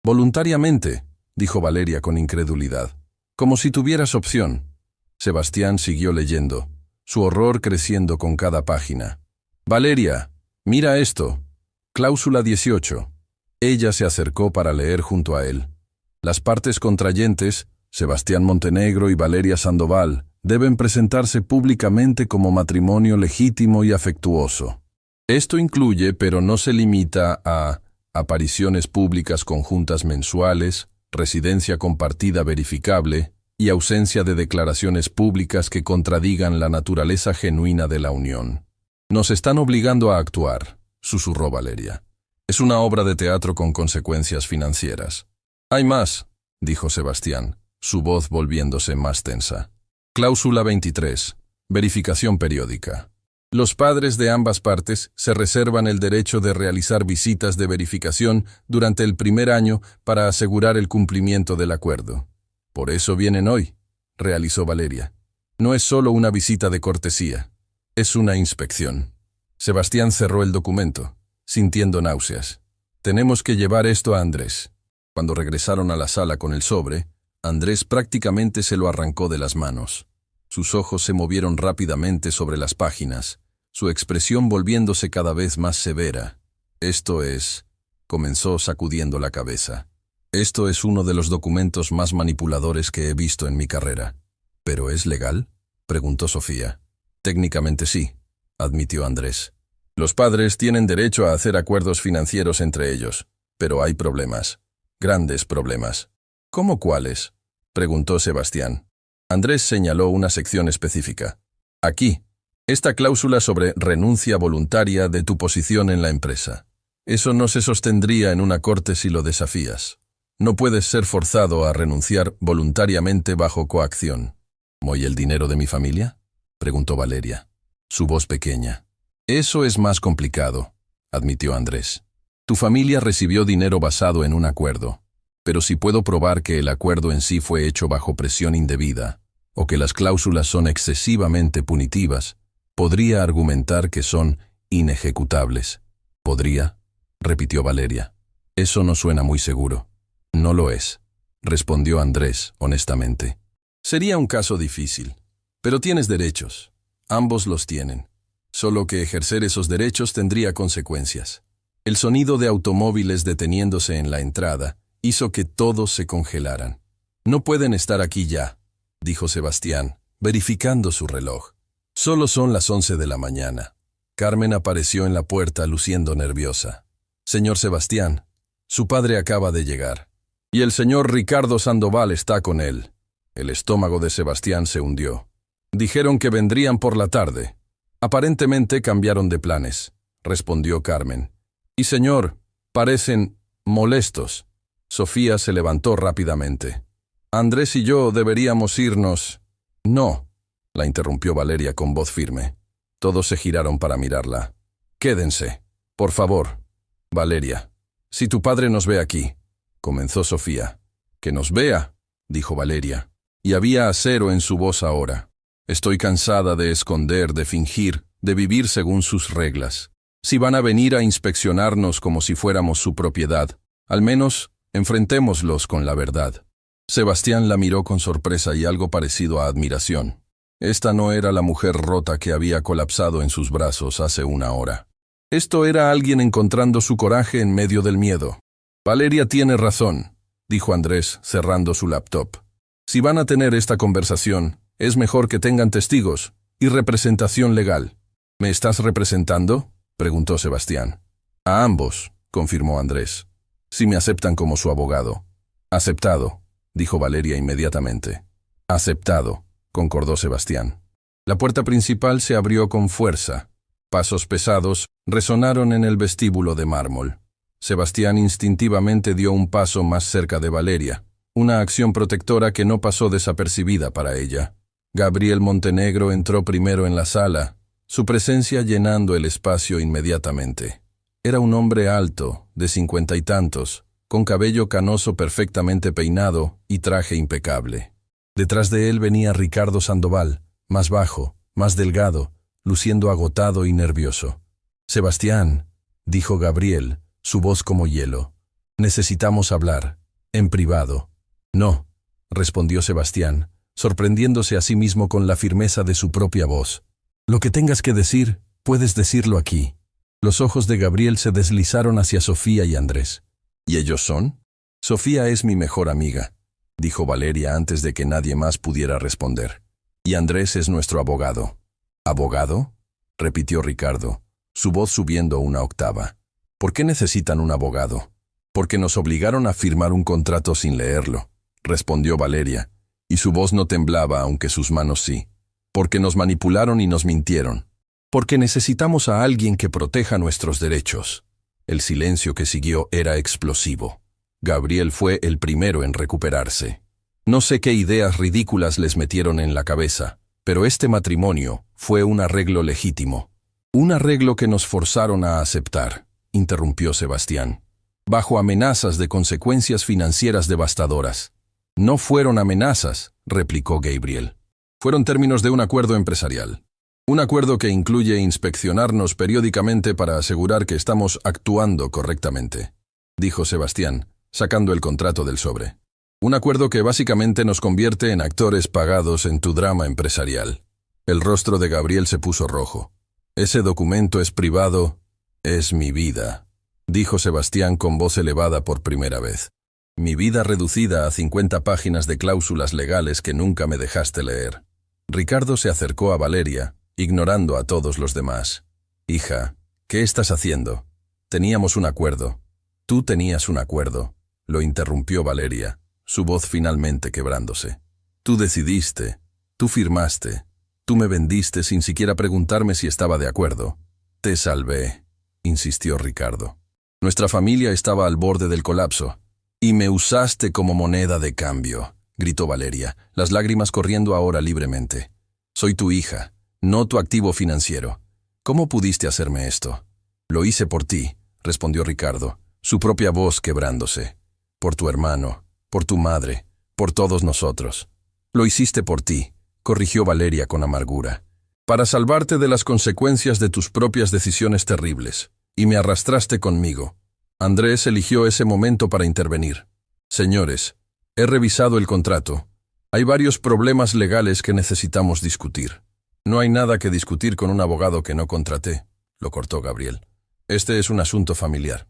Voluntariamente, dijo Valeria con incredulidad. Como si tuvieras opción. Sebastián siguió leyendo, su horror creciendo con cada página. Valeria, mira esto. Cláusula 18. Ella se acercó para leer junto a él. Las partes contrayentes, Sebastián Montenegro y Valeria Sandoval, deben presentarse públicamente como matrimonio legítimo y afectuoso. Esto incluye, pero no se limita a apariciones públicas conjuntas mensuales, residencia compartida verificable y ausencia de declaraciones públicas que contradigan la naturaleza genuina de la unión. Nos están obligando a actuar, susurró Valeria. Es una obra de teatro con consecuencias financieras. Hay más, dijo Sebastián, su voz volviéndose más tensa. Cláusula 23. Verificación periódica. Los padres de ambas partes se reservan el derecho de realizar visitas de verificación durante el primer año para asegurar el cumplimiento del acuerdo. Por eso vienen hoy, realizó Valeria. No es solo una visita de cortesía, es una inspección. Sebastián cerró el documento, sintiendo náuseas. Tenemos que llevar esto a Andrés. Cuando regresaron a la sala con el sobre, Andrés prácticamente se lo arrancó de las manos. Sus ojos se movieron rápidamente sobre las páginas, su expresión volviéndose cada vez más severa. Esto es, comenzó sacudiendo la cabeza. Esto es uno de los documentos más manipuladores que he visto en mi carrera. ¿Pero es legal?, preguntó Sofía. Técnicamente sí, admitió Andrés. Los padres tienen derecho a hacer acuerdos financieros entre ellos, pero hay problemas. Grandes problemas. ¿Cómo cuáles?, preguntó Sebastián. Andrés señaló una sección específica. Aquí, esta cláusula sobre renuncia voluntaria de tu posición en la empresa. Eso no se sostendría en una corte si lo desafías. No puedes ser forzado a renunciar voluntariamente bajo coacción. ¿Muy el dinero de mi familia?, preguntó Valeria, su voz pequeña. Eso es más complicado, admitió Andrés. Tu familia recibió dinero basado en un acuerdo, pero si puedo probar que el acuerdo en sí fue hecho bajo presión indebida, o que las cláusulas son excesivamente punitivas, podría argumentar que son inejecutables. ¿Podría?, repitió Valeria. Eso no suena muy seguro. No lo es, respondió Andrés, honestamente. Sería un caso difícil, pero tienes derechos. Ambos los tienen. Solo que ejercer esos derechos tendría consecuencias. El sonido de automóviles deteniéndose en la entrada hizo que todos se congelaran. «No pueden estar aquí ya», dijo Sebastián, verificando su reloj. «Solo son las 11 de la mañana». Carmen apareció en la puerta luciendo nerviosa. «Señor Sebastián, su padre acaba de llegar. Y el señor Ricardo Sandoval está con él». El estómago de Sebastián se hundió. «Dijeron que vendrían por la tarde. Aparentemente cambiaron de planes», respondió Carmen. «Y señor, parecen molestos». Sofía se levantó rápidamente. «Andrés y yo deberíamos irnos». «No», la interrumpió Valeria con voz firme. Todos se giraron para mirarla. «Quédense, por favor». «Valeria, si tu padre nos ve aquí», comenzó Sofía. «Que nos vea», dijo Valeria, y había acero en su voz ahora. «Estoy cansada de esconder, de fingir, de vivir según sus reglas. Si van a venir a inspeccionarnos como si fuéramos su propiedad, al menos enfrentémoslos con la verdad». Sebastián la miró con sorpresa y algo parecido a admiración. Esta no era la mujer rota que había colapsado en sus brazos hace una hora. Esto era alguien encontrando su coraje en medio del miedo. «Valeria tiene razón», dijo Andrés, cerrando su laptop. «Si van a tener esta conversación, es mejor que tengan testigos y representación legal». «¿Me estás representando?», preguntó Sebastián. «A ambos», confirmó Andrés. «Si me aceptan como su abogado». «Aceptado», dijo Valeria inmediatamente. «Aceptado», concordó Sebastián. La puerta principal se abrió con fuerza. Pasos pesados resonaron en el vestíbulo de mármol. Sebastián instintivamente dio un paso más cerca de Valeria, una acción protectora que no pasó desapercibida para ella. Gabriel Montenegro entró primero en la sala, su presencia llenando el espacio inmediatamente. Era un hombre alto, de 50 y tantos, con cabello canoso perfectamente peinado y traje impecable. Detrás de él venía Ricardo Sandoval, más bajo, más delgado, luciendo agotado y nervioso. «Sebastián», dijo Gabriel, su voz como hielo. «Necesitamos hablar, en privado». «No», respondió Sebastián, sorprendiéndose a sí mismo con la firmeza de su propia voz. «Lo que tengas que decir, puedes decirlo aquí». Los ojos de Gabriel se deslizaron hacia Sofía y Andrés. «¿Y ellos son?» «Sofía es mi mejor amiga», dijo Valeria antes de que nadie más pudiera responder. «Y Andrés es nuestro abogado». «¿Abogado?», repitió Ricardo, su voz subiendo una octava. «¿Por qué necesitan un abogado?» «Porque nos obligaron a firmar un contrato sin leerlo», respondió Valeria, y su voz no temblaba aunque sus manos sí. «Porque nos manipularon y nos mintieron. Porque necesitamos a alguien que proteja nuestros derechos». El silencio que siguió era explosivo. Gabriel fue el primero en recuperarse. «No sé qué ideas ridículas les metieron en la cabeza, pero este matrimonio fue un arreglo legítimo». «Un arreglo que nos forzaron a aceptar», interrumpió Sebastián, «bajo amenazas de consecuencias financieras devastadoras». «No fueron amenazas», replicó Gabriel. «Fueron términos de un acuerdo empresarial. Un acuerdo que incluye inspeccionarnos periódicamente para asegurar que estamos actuando correctamente», dijo Sebastián, sacando el contrato del sobre. «Un acuerdo que básicamente nos convierte en actores pagados en tu drama empresarial». El rostro de Gabriel se puso rojo. «Ese documento es privado, es mi vida», dijo Sebastián con voz elevada por primera vez. «Mi vida reducida a 50 páginas de cláusulas legales que nunca me dejaste leer». Ricardo se acercó a Valeria, ignorando a todos los demás. «Hija, ¿qué estás haciendo? Teníamos un acuerdo». «Tú tenías un acuerdo», lo interrumpió Valeria, su voz finalmente quebrándose. «Tú decidiste, tú firmaste, tú me vendiste sin siquiera preguntarme si estaba de acuerdo». «Te salvé», insistió Ricardo. «Nuestra familia estaba al borde del colapso. Y me usaste como moneda de cambio», gritó Valeria, las lágrimas corriendo ahora libremente. «Soy tu hija, no tu activo financiero. ¿Cómo pudiste hacerme esto?» «Lo hice por ti», respondió Ricardo, su propia voz quebrándose. «Por tu hermano, por tu madre, por todos nosotros». «Lo hiciste por ti», corrigió Valeria con amargura. «Para salvarte de las consecuencias de tus propias decisiones terribles. Y me arrastraste conmigo». Andrés eligió ese momento para intervenir. «Señores, he revisado el contrato. Hay varios problemas legales que necesitamos discutir». «No hay nada que discutir con un abogado que no contraté», lo cortó Gabriel. «Este es un asunto familiar».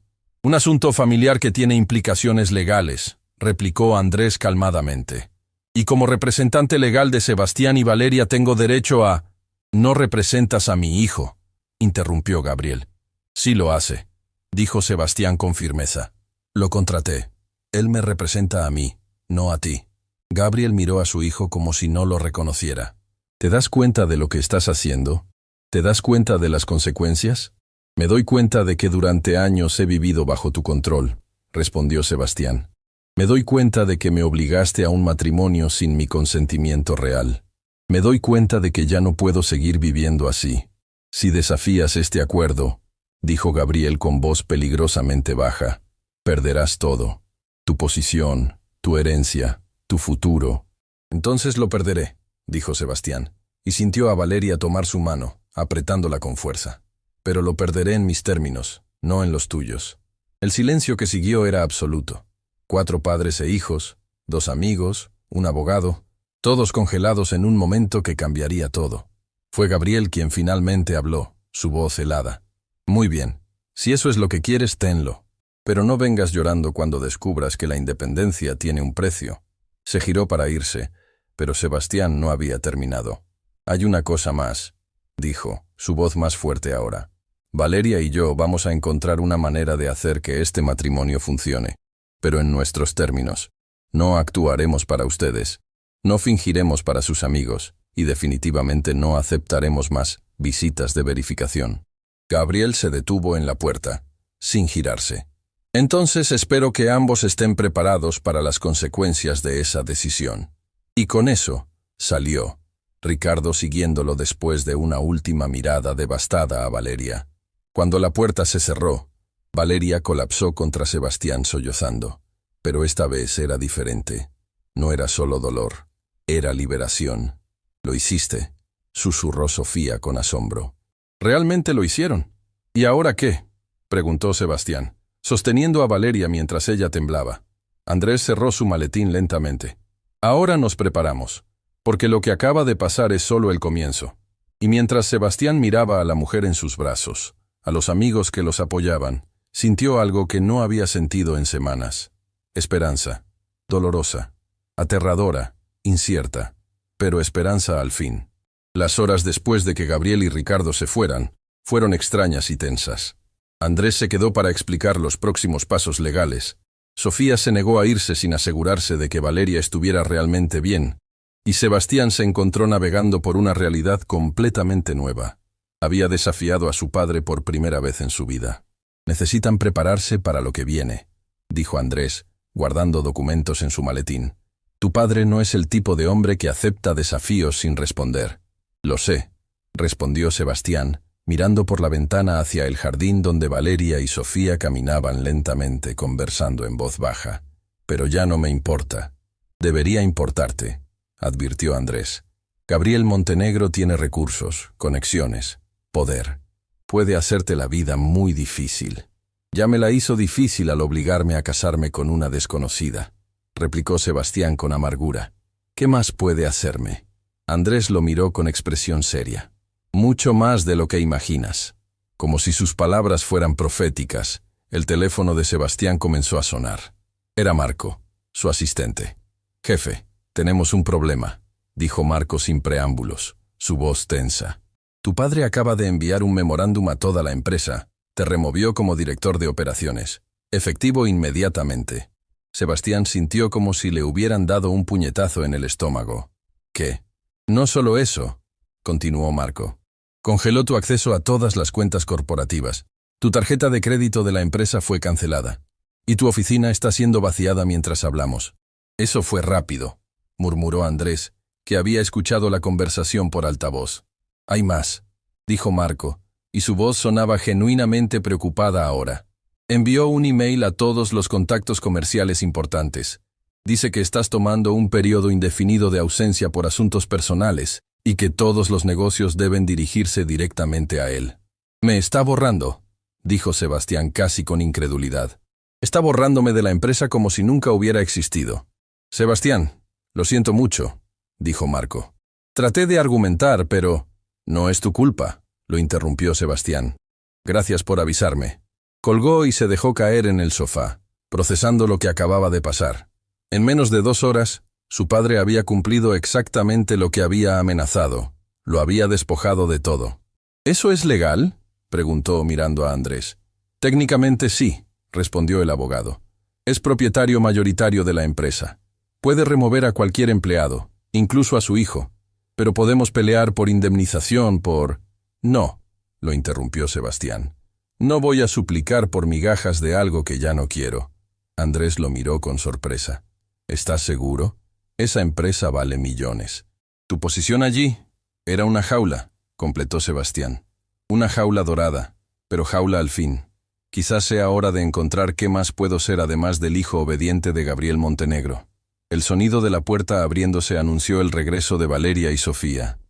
Un asunto familiar que tiene implicaciones legales, replicó Andrés calmadamente. Y como representante legal de Sebastián y Valeria tengo derecho a... No representas a mi hijo, interrumpió Gabriel. Sí lo hace, dijo Sebastián con firmeza. Lo contraté. Él me representa a mí, no a ti. Gabriel miró a su hijo como si no lo reconociera. ¿Te das cuenta de lo que estás haciendo? ¿Te das cuenta de las consecuencias? Me doy cuenta de que durante años he vivido bajo tu control, respondió Sebastián. Me doy cuenta de que me obligaste a un matrimonio sin mi consentimiento real. Me doy cuenta de que ya no puedo seguir viviendo así. Si desafías este acuerdo, dijo Gabriel con voz peligrosamente baja, perderás todo. Tu posición, tu herencia, tu futuro. Entonces lo perderé, dijo Sebastián, y sintió a Valeria tomar su mano, apretándola con fuerza. Pero lo perderé en mis términos, no en los tuyos. El silencio que siguió era absoluto. 4 padres e hijos, 2 amigos, un abogado, todos congelados en un momento que cambiaría todo. Fue Gabriel quien finalmente habló, su voz helada. Muy bien, si eso es lo que quieres, tenlo. Pero no vengas llorando cuando descubras que la independencia tiene un precio. Se giró para irse, pero Sebastián no había terminado. Hay una cosa más, dijo, su voz más fuerte ahora. Valeria y yo vamos a encontrar una manera de hacer que este matrimonio funcione, pero en nuestros términos. No actuaremos para ustedes, no fingiremos para sus amigos, y definitivamente no aceptaremos más visitas de verificación. Gabriel se detuvo en la puerta, sin girarse. Entonces espero que ambos estén preparados para las consecuencias de esa decisión. Y con eso, salió, Ricardo siguiéndolo después de una última mirada devastada a Valeria. Cuando la puerta se cerró, Valeria colapsó contra Sebastián sollozando. Pero esta vez era diferente. No era solo dolor, era liberación. «Lo hiciste», susurró Sofía con asombro. «¿Realmente lo hicieron? ¿Y ahora qué?», preguntó Sebastián, sosteniendo a Valeria mientras ella temblaba. Andrés cerró su maletín lentamente. «Ahora nos preparamos, porque lo que acaba de pasar es solo el comienzo». Y mientras Sebastián miraba a la mujer en sus brazos, a los amigos que los apoyaban, sintió algo que no había sentido en semanas. Esperanza, dolorosa, aterradora, incierta, pero esperanza al fin. Las horas después de que Gabriel y Ricardo se fueran, fueron extrañas y tensas. Andrés se quedó para explicar los próximos pasos legales. Sofía se negó a irse sin asegurarse de que Valeria estuviera realmente bien, y Sebastián se encontró navegando por una realidad completamente nueva. Había desafiado a su padre por primera vez en su vida. «Necesitan prepararse para lo que viene», dijo Andrés, guardando documentos en su maletín. «Tu padre no es el tipo de hombre que acepta desafíos sin responder». «Lo sé», respondió Sebastián, mirando por la ventana hacia el jardín donde Valeria y Sofía caminaban lentamente, conversando en voz baja. «Pero ya no me importa». «Debería importarte», advirtió Andrés. «Gabriel Montenegro tiene recursos, conexiones, poder. Puede hacerte la vida muy difícil». «Ya me la hizo difícil al obligarme a casarme con una desconocida», replicó Sebastián con amargura. «¿Qué más puede hacerme?» Andrés lo miró con expresión seria. «Mucho más de lo que imaginas». Como si sus palabras fueran proféticas, el teléfono de Sebastián comenzó a sonar. Era Marco, su asistente. «Jefe, tenemos un problema», dijo Marco sin preámbulos, su voz tensa. «Tu padre acaba de enviar un memorándum a toda la empresa. Te removió como director de operaciones. Efectivo inmediatamente». Sebastián sintió como si le hubieran dado un puñetazo en el estómago. «¿Qué? No solo eso», continuó Marco. «Congeló tu acceso a todas las cuentas corporativas. Tu tarjeta de crédito de la empresa fue cancelada. Y tu oficina está siendo vaciada mientras hablamos». «Eso fue rápido», murmuró Andrés, que había escuchado la conversación por altavoz. «Hay más», dijo Marco, y su voz sonaba genuinamente preocupada ahora. «Envió un email a todos los contactos comerciales importantes. Dice que estás tomando un periodo indefinido de ausencia por asuntos personales y que todos los negocios deben dirigirse directamente a él». «Me está borrando», dijo Sebastián casi con incredulidad. «Está borrándome de la empresa como si nunca hubiera existido». «Sebastián, lo siento mucho», dijo Marco. «Traté de argumentar, pero...» «No es tu culpa», lo interrumpió Sebastián. «Gracias por avisarme. Colgó y se dejó caer en el sofá, procesando lo que acababa de pasar. En menos de 2 horas, su padre había cumplido exactamente lo que había amenazado. Lo había despojado de todo. ¿Eso es legal?, preguntó mirando a Andrés. Técnicamente sí, respondió el abogado. Es propietario mayoritario de la empresa. Puede remover a cualquier empleado, incluso a su hijo. Pero podemos pelear por indemnización, por... No, lo interrumpió Sebastián. No voy a suplicar por migajas de algo que ya no quiero. Andrés lo miró con sorpresa. ¿Estás seguro? Esa empresa vale millones. Tu posición allí era una jaula, completó Sebastián. Una jaula dorada, pero jaula al fin. Quizás sea hora de encontrar qué más puedo ser además del hijo obediente de Gabriel Montenegro. El sonido de la puerta abriéndose anunció el regreso de Valeria y Sofía.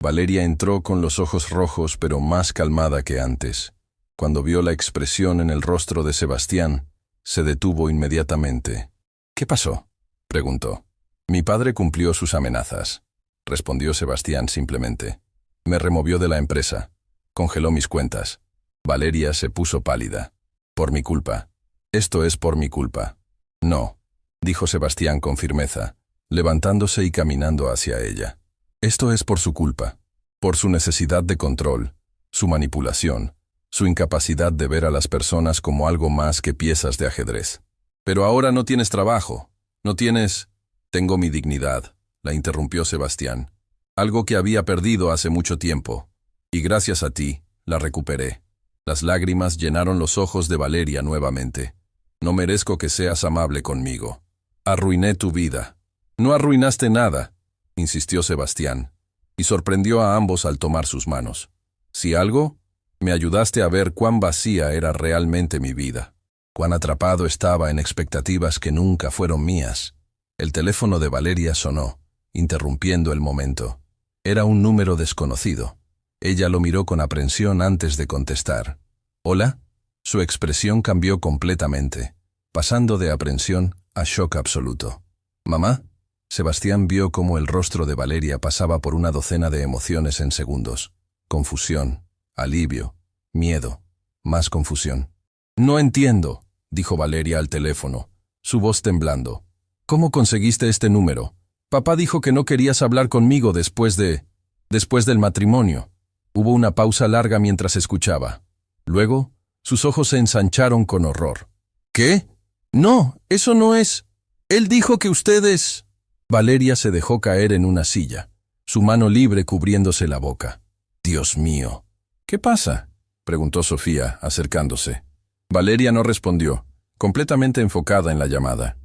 Valeria entró con los ojos rojos pero más calmada que antes. Cuando vio la expresión en el rostro de Sebastián, se detuvo inmediatamente. ¿Qué pasó?, preguntó. Mi padre cumplió sus amenazas, respondió Sebastián simplemente. Me removió de la empresa. Congeló mis cuentas. Valeria se puso pálida. Por mi culpa. Esto es por mi culpa. No, dijo Sebastián con firmeza, levantándose y caminando hacia ella. Esto es por su culpa. Por su necesidad de control, su manipulación, su incapacidad de ver a las personas como algo más que piezas de ajedrez. Pero ahora no tienes trabajo. No tienes... Tengo mi dignidad, la interrumpió Sebastián. Algo que había perdido hace mucho tiempo. Y gracias a ti, la recuperé. Las lágrimas llenaron los ojos de Valeria nuevamente. No merezco que seas amable conmigo. Arruiné tu vida. No arruinaste nada, insistió Sebastián, y sorprendió a ambos al tomar sus manos. Si algo, me ayudaste a ver cuán vacía era realmente mi vida. Cuán atrapado estaba en expectativas que nunca fueron mías. El teléfono de Valeria sonó, interrumpiendo el momento. Era un número desconocido. Ella lo miró con aprensión antes de contestar. ¿Hola? Su expresión cambió completamente, pasando de aprensión a shock absoluto. ¿Mamá? Sebastián vio cómo el rostro de Valeria pasaba por una docena de emociones en segundos. Confusión, alivio, miedo, más confusión. No entiendo, dijo Valeria al teléfono, su voz temblando. ¿Cómo conseguiste este número? Papá dijo que no querías hablar conmigo después del matrimonio. Hubo una pausa larga mientras escuchaba. Luego, sus ojos se ensancharon con horror. ¿Qué? No, eso no es. Él dijo que ustedes... Valeria se dejó caer en una silla, su mano libre cubriéndose la boca. Dios mío. ¿Qué pasa?, preguntó Sofía, acercándose. Valeria no respondió, completamente enfocada en la llamada.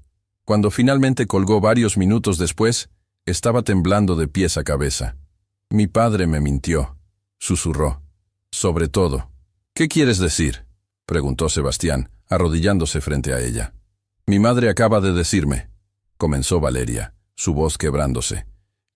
Cuando finalmente colgó varios minutos después, estaba temblando de pies a cabeza. Mi padre me mintió, susurró. Sobre todo. ¿Qué quieres decir?, preguntó Sebastián, arrodillándose frente a ella. Mi madre acaba de decirme, comenzó Valeria, su voz quebrándose,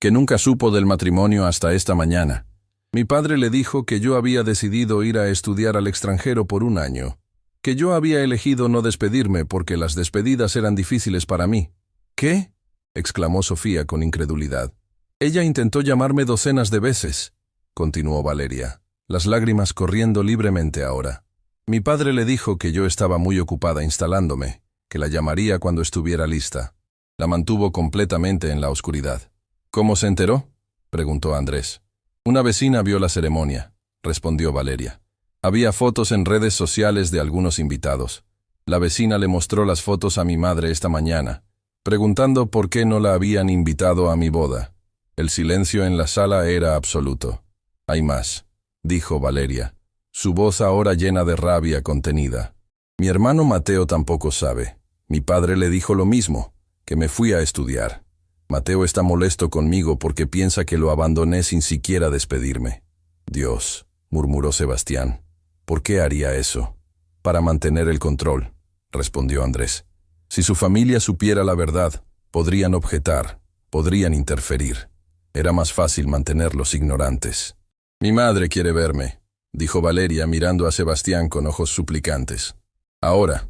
que nunca supo del matrimonio hasta esta mañana. Mi padre le dijo que yo había decidido ir a estudiar al extranjero por 1 año, que yo había elegido no despedirme porque las despedidas eran difíciles para mí. ¿Qué?, exclamó Sofía con incredulidad. Ella intentó llamarme docenas de veces, continuó Valeria, las lágrimas corriendo libremente ahora. Mi padre le dijo que yo estaba muy ocupada instalándome, que la llamaría cuando estuviera lista. La mantuvo completamente en la oscuridad. ¿Cómo se enteró?, preguntó Andrés. Una vecina vio la ceremonia, respondió Valeria. Había fotos en redes sociales de algunos invitados. La vecina le mostró las fotos a mi madre esta mañana, preguntando por qué no la habían invitado a mi boda. El silencio en la sala era absoluto. Hay más, dijo Valeria, su voz ahora llena de rabia contenida. Mi hermano Mateo tampoco sabe. Mi padre le dijo lo mismo, que me fui a estudiar. Mateo está molesto conmigo porque piensa que lo abandoné sin siquiera despedirme. Dios, murmuró Sebastián. ¿Por qué haría eso? Para mantener el control, respondió Andrés. Si su familia supiera la verdad, podrían objetar, podrían interferir. Era más fácil mantenerlos ignorantes. Mi madre quiere verme, dijo Valeria mirando a Sebastián con ojos suplicantes. Ahora,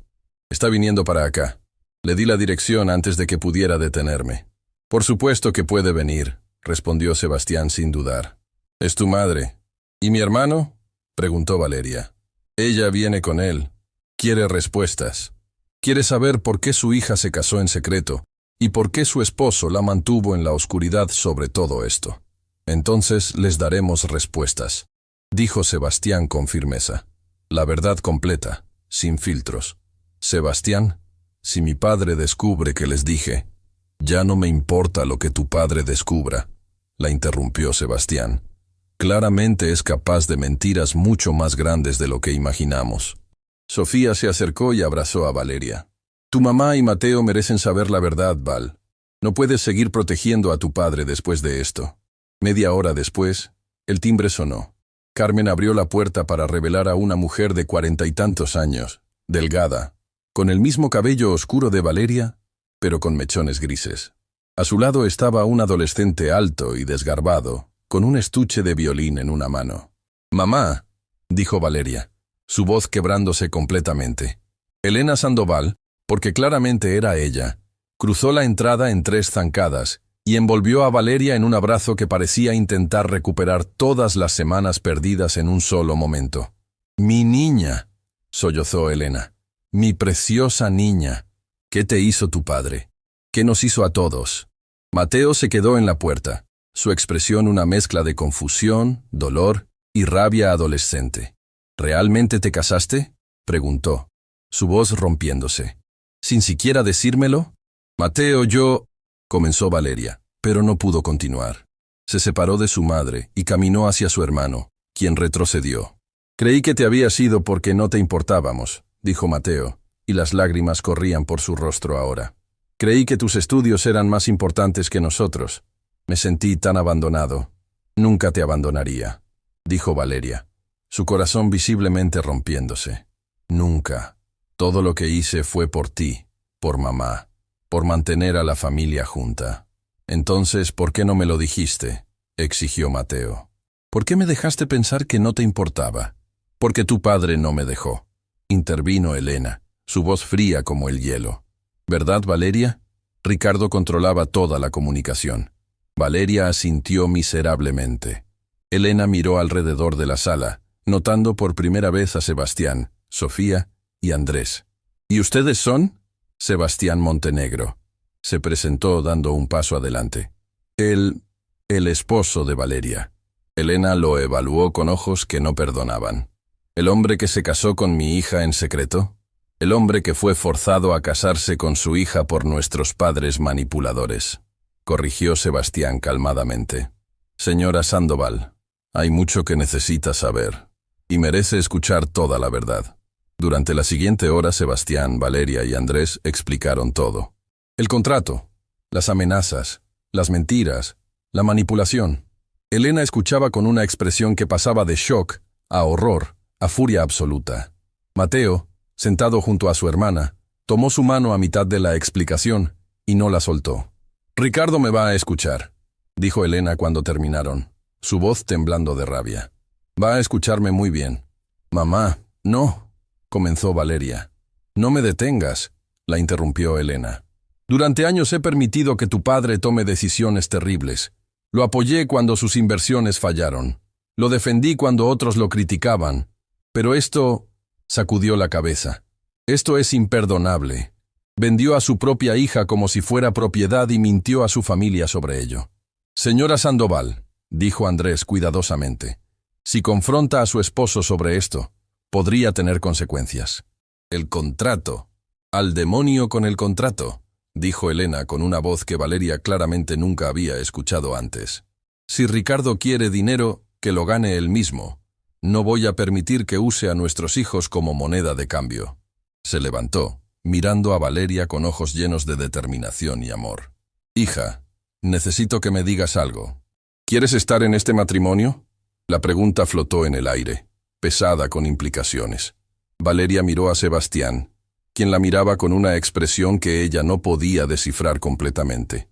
está viniendo para acá. Le di la dirección antes de que pudiera detenerme. Por supuesto que puede venir, respondió Sebastián sin dudar. ¿Es tu madre? ¿Y mi hermano?, preguntó Valeria. Ella viene con él. Quiere respuestas. Quiere saber por qué su hija se casó en secreto y por qué su esposo la mantuvo en la oscuridad sobre todo esto. Entonces les daremos respuestas, dijo Sebastián con firmeza. La verdad completa, sin filtros. Sebastián, si mi padre descubre que les dije, ya no me importa lo que tu padre descubra, la interrumpió Sebastián. Claramente es capaz de mentiras mucho más grandes de lo que imaginamos. Sofía se acercó y abrazó a Valeria. Tu mamá y Mateo merecen saber la verdad, Val. No puedes seguir protegiendo a tu padre después de esto. Media hora después, el timbre sonó. Carmen abrió la puerta para revelar a una mujer de 40 y tantos años, delgada, con el mismo cabello oscuro de Valeria, pero con mechones grises. A su lado estaba un adolescente alto y desgarbado, con un estuche de violín en una mano. «Mamá», dijo Valeria, su voz quebrándose completamente. Elena Sandoval, porque claramente era ella, cruzó la entrada en 3 zancadas y envolvió a Valeria en un abrazo que parecía intentar recuperar todas las semanas perdidas en un solo momento. «Mi niña», sollozó Elena, «mi preciosa niña. ¿Qué te hizo tu padre? ¿Qué nos hizo a todos?» Mateo se quedó en la puerta, su expresión una mezcla de confusión, dolor y rabia adolescente. «¿Realmente te casaste?», preguntó, su voz rompiéndose. «¿Sin siquiera decírmelo?» «Mateo, yo…», comenzó Valeria, pero no pudo continuar. Se separó de su madre y caminó hacia su hermano, quien retrocedió. «Creí que te habías ido porque no te importábamos», dijo Mateo, y las lágrimas corrían por su rostro ahora. «Creí que tus estudios eran más importantes que nosotros. Me sentí tan abandonado. Nunca te abandonaría», dijo Valeria, su corazón visiblemente rompiéndose. «Nunca. Todo lo que hice fue por ti, por mamá, por mantener a la familia junta». «Entonces, ¿por qué no me lo dijiste?», exigió Mateo. «¿Por qué me dejaste pensar que no te importaba?». «Porque tu padre no me dejó», intervino Elena, su voz fría como el hielo. «¿Verdad, Valeria?». Ricardo controlaba toda la comunicación. Valeria asintió miserablemente. Elena miró alrededor de la sala, notando por primera vez a Sebastián, Sofía y Andrés. «¿Y ustedes son?». «Sebastián Montenegro», se presentó dando un paso adelante. «El esposo de Valeria». Elena lo evaluó con ojos que no perdonaban. «¿El hombre que se casó con mi hija en secreto? El hombre que fue forzado a casarse con su hija por nuestros padres manipuladores», corrigió Sebastián calmadamente. «Señora Sandoval, hay mucho que necesita saber, y merece escuchar toda la verdad». Durante la siguiente hora, Sebastián, Valeria y Andrés explicaron todo. El contrato, las amenazas, las mentiras, la manipulación. Elena escuchaba con una expresión que pasaba de shock a horror, a furia absoluta. Mateo, sentado junto a su hermana, tomó su mano a mitad de la explicación y no la soltó. «Ricardo me va a escuchar», dijo Elena cuando terminaron, su voz temblando de rabia. «Va a escucharme muy bien». «Mamá, no», comenzó Valeria. «No me detengas», la interrumpió Elena. «Durante años he permitido que tu padre tome decisiones terribles. Lo apoyé cuando sus inversiones fallaron. Lo defendí cuando otros lo criticaban. Pero esto…», sacudió la cabeza. «Esto es imperdonable. Vendió a su propia hija como si fuera propiedad y mintió a su familia sobre ello». «Señora Sandoval», dijo Andrés cuidadosamente, «si confronta a su esposo sobre esto, podría tener consecuencias». «El contrato. Al demonio con el contrato», dijo Elena con una voz que Valeria claramente nunca había escuchado antes. «Si Ricardo quiere dinero, que lo gane él mismo. No voy a permitir que use a nuestros hijos como moneda de cambio». Se levantó, mirando a Valeria con ojos llenos de determinación y amor. «Hija, necesito que me digas algo. ¿Quieres estar en este matrimonio?». La pregunta flotó en el aire, pesada con implicaciones. Valeria miró a Sebastián, quien la miraba con una expresión que ella no podía descifrar completamente.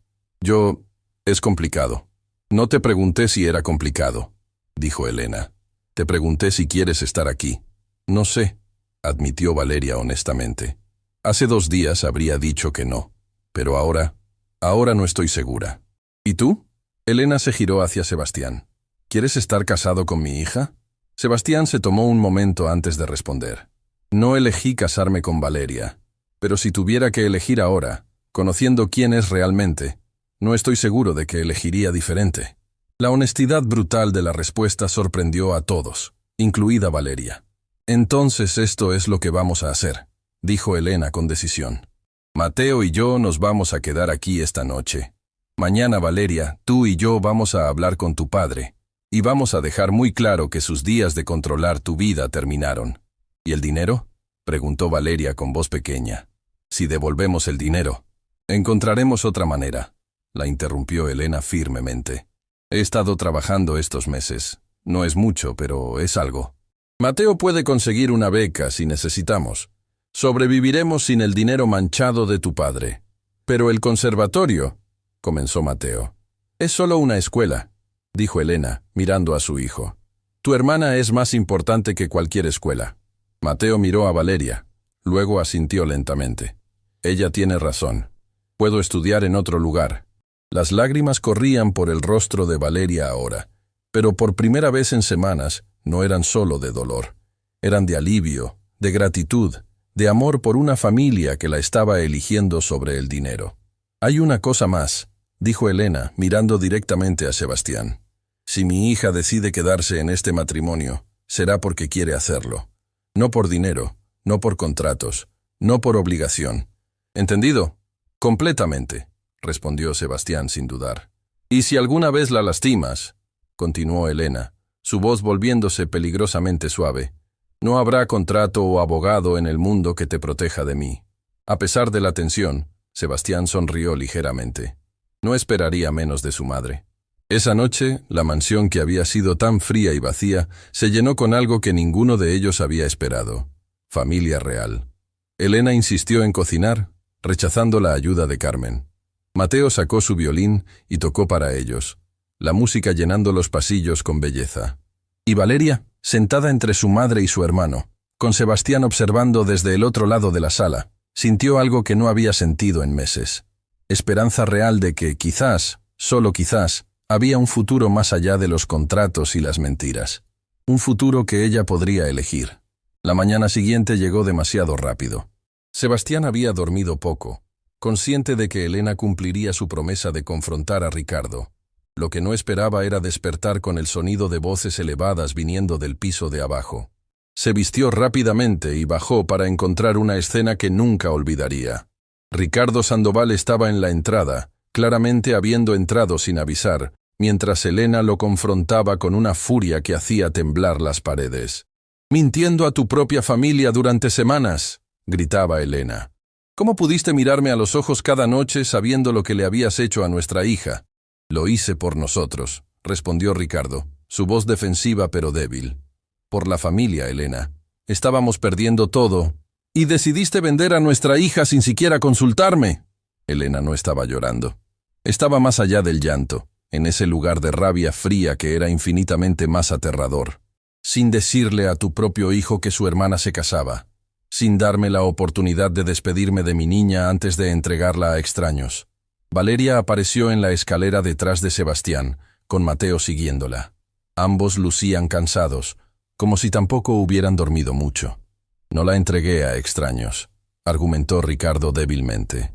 «Es complicado». «No te pregunté si era complicado», dijo Elena. «Te pregunté si quieres estar aquí». «No sé», admitió Valeria honestamente. «Hace 2 días habría dicho que no, pero ahora no estoy segura». «¿Y tú?». Elena se giró hacia Sebastián. «¿Quieres estar casado con mi hija?». Sebastián se tomó un momento antes de responder. No elegí casarme con Valeria, pero si tuviera que elegir ahora, conociendo quién es realmente, no estoy seguro de que elegiría diferente. La honestidad brutal de la respuesta sorprendió a todos, incluida Valeria. Entonces esto es lo que vamos a hacer, dijo Elena con decisión. Mateo y yo nos vamos a quedar aquí esta noche. Mañana, Valeria, tú y yo vamos a hablar con tu padre, y vamos a dejar muy claro que sus días de controlar tu vida terminaron. ¿Y el dinero?, preguntó Valeria con voz pequeña. Si devolvemos el dinero, encontraremos otra manera, la interrumpió Elena firmemente. He estado trabajando estos meses. No es mucho, pero es algo. Mateo puede conseguir una beca si necesitamos. Sobreviviremos sin el dinero manchado de tu padre. Pero el conservatorio, comenzó Mateo. Es solo una escuela, dijo Elena, mirando a su hijo. Tu hermana es más importante que cualquier escuela. Mateo miró a Valeria, luego asintió lentamente. Ella tiene razón. Puedo estudiar en otro lugar. Las lágrimas corrían por el rostro de Valeria ahora, pero por primera vez en semanas no eran solo de dolor. Eran de alivio, de gratitud, de amor por una familia que la estaba eligiendo sobre el dinero. Hay una cosa más, dijo Elena, mirando directamente a Sebastián. Si mi hija decide quedarse en este matrimonio, será porque quiere hacerlo. No por dinero, no por contratos, no por obligación. ¿Entendido? Completamente, respondió Sebastián sin dudar. Y si alguna vez la lastimas, continuó Elena, su voz volviéndose peligrosamente suave, no habrá contrato o abogado en el mundo que te proteja de mí. A pesar de la tensión, Sebastián sonrió ligeramente. No esperaría menos de su madre. Esa noche, la mansión que había sido tan fría y vacía se llenó con algo que ninguno de ellos había esperado: familia real. Elena insistió en cocinar, rechazando la ayuda de Carmen. Mateo sacó su violín y tocó para ellos, la música llenando los pasillos con belleza. Y Valeria, sentada entre su madre y su hermano, con Sebastián observando desde el otro lado de la sala, sintió algo que no había sentido en meses. Esperanza real de que quizás, solo quizás, había un futuro más allá de los contratos y las mentiras. Un futuro que ella podría elegir. La mañana siguiente llegó demasiado rápido. Sebastián había dormido poco, consciente de que Elena cumpliría su promesa de confrontar a Ricardo. Lo que no esperaba era despertar con el sonido de voces elevadas viniendo del piso de abajo. Se vistió rápidamente y bajó para encontrar una escena que nunca olvidaría. Ricardo Sandoval estaba en la entrada, claramente habiendo entrado sin avisar, mientras Elena lo confrontaba con una furia que hacía temblar las paredes. «Mintiendo a tu propia familia durante semanas», gritaba Elena. «¿Cómo pudiste mirarme a los ojos cada noche sabiendo lo que le habías hecho a nuestra hija?» «Lo hice por nosotros», respondió Ricardo, su voz defensiva pero débil. «Por la familia, Elena. Estábamos perdiendo todo. Y decidiste vender a nuestra hija sin siquiera consultarme». Elena no estaba llorando. Estaba más allá del llanto, en ese lugar de rabia fría que era infinitamente más aterrador. Sin decirle a tu propio hijo que su hermana se casaba. Sin darme la oportunidad de despedirme de mi niña antes de entregarla a extraños. Valeria apareció en la escalera detrás de Sebastián, con Mateo siguiéndola. Ambos lucían cansados, como si tampoco hubieran dormido mucho. «No la entregué a extraños», argumentó Ricardo débilmente.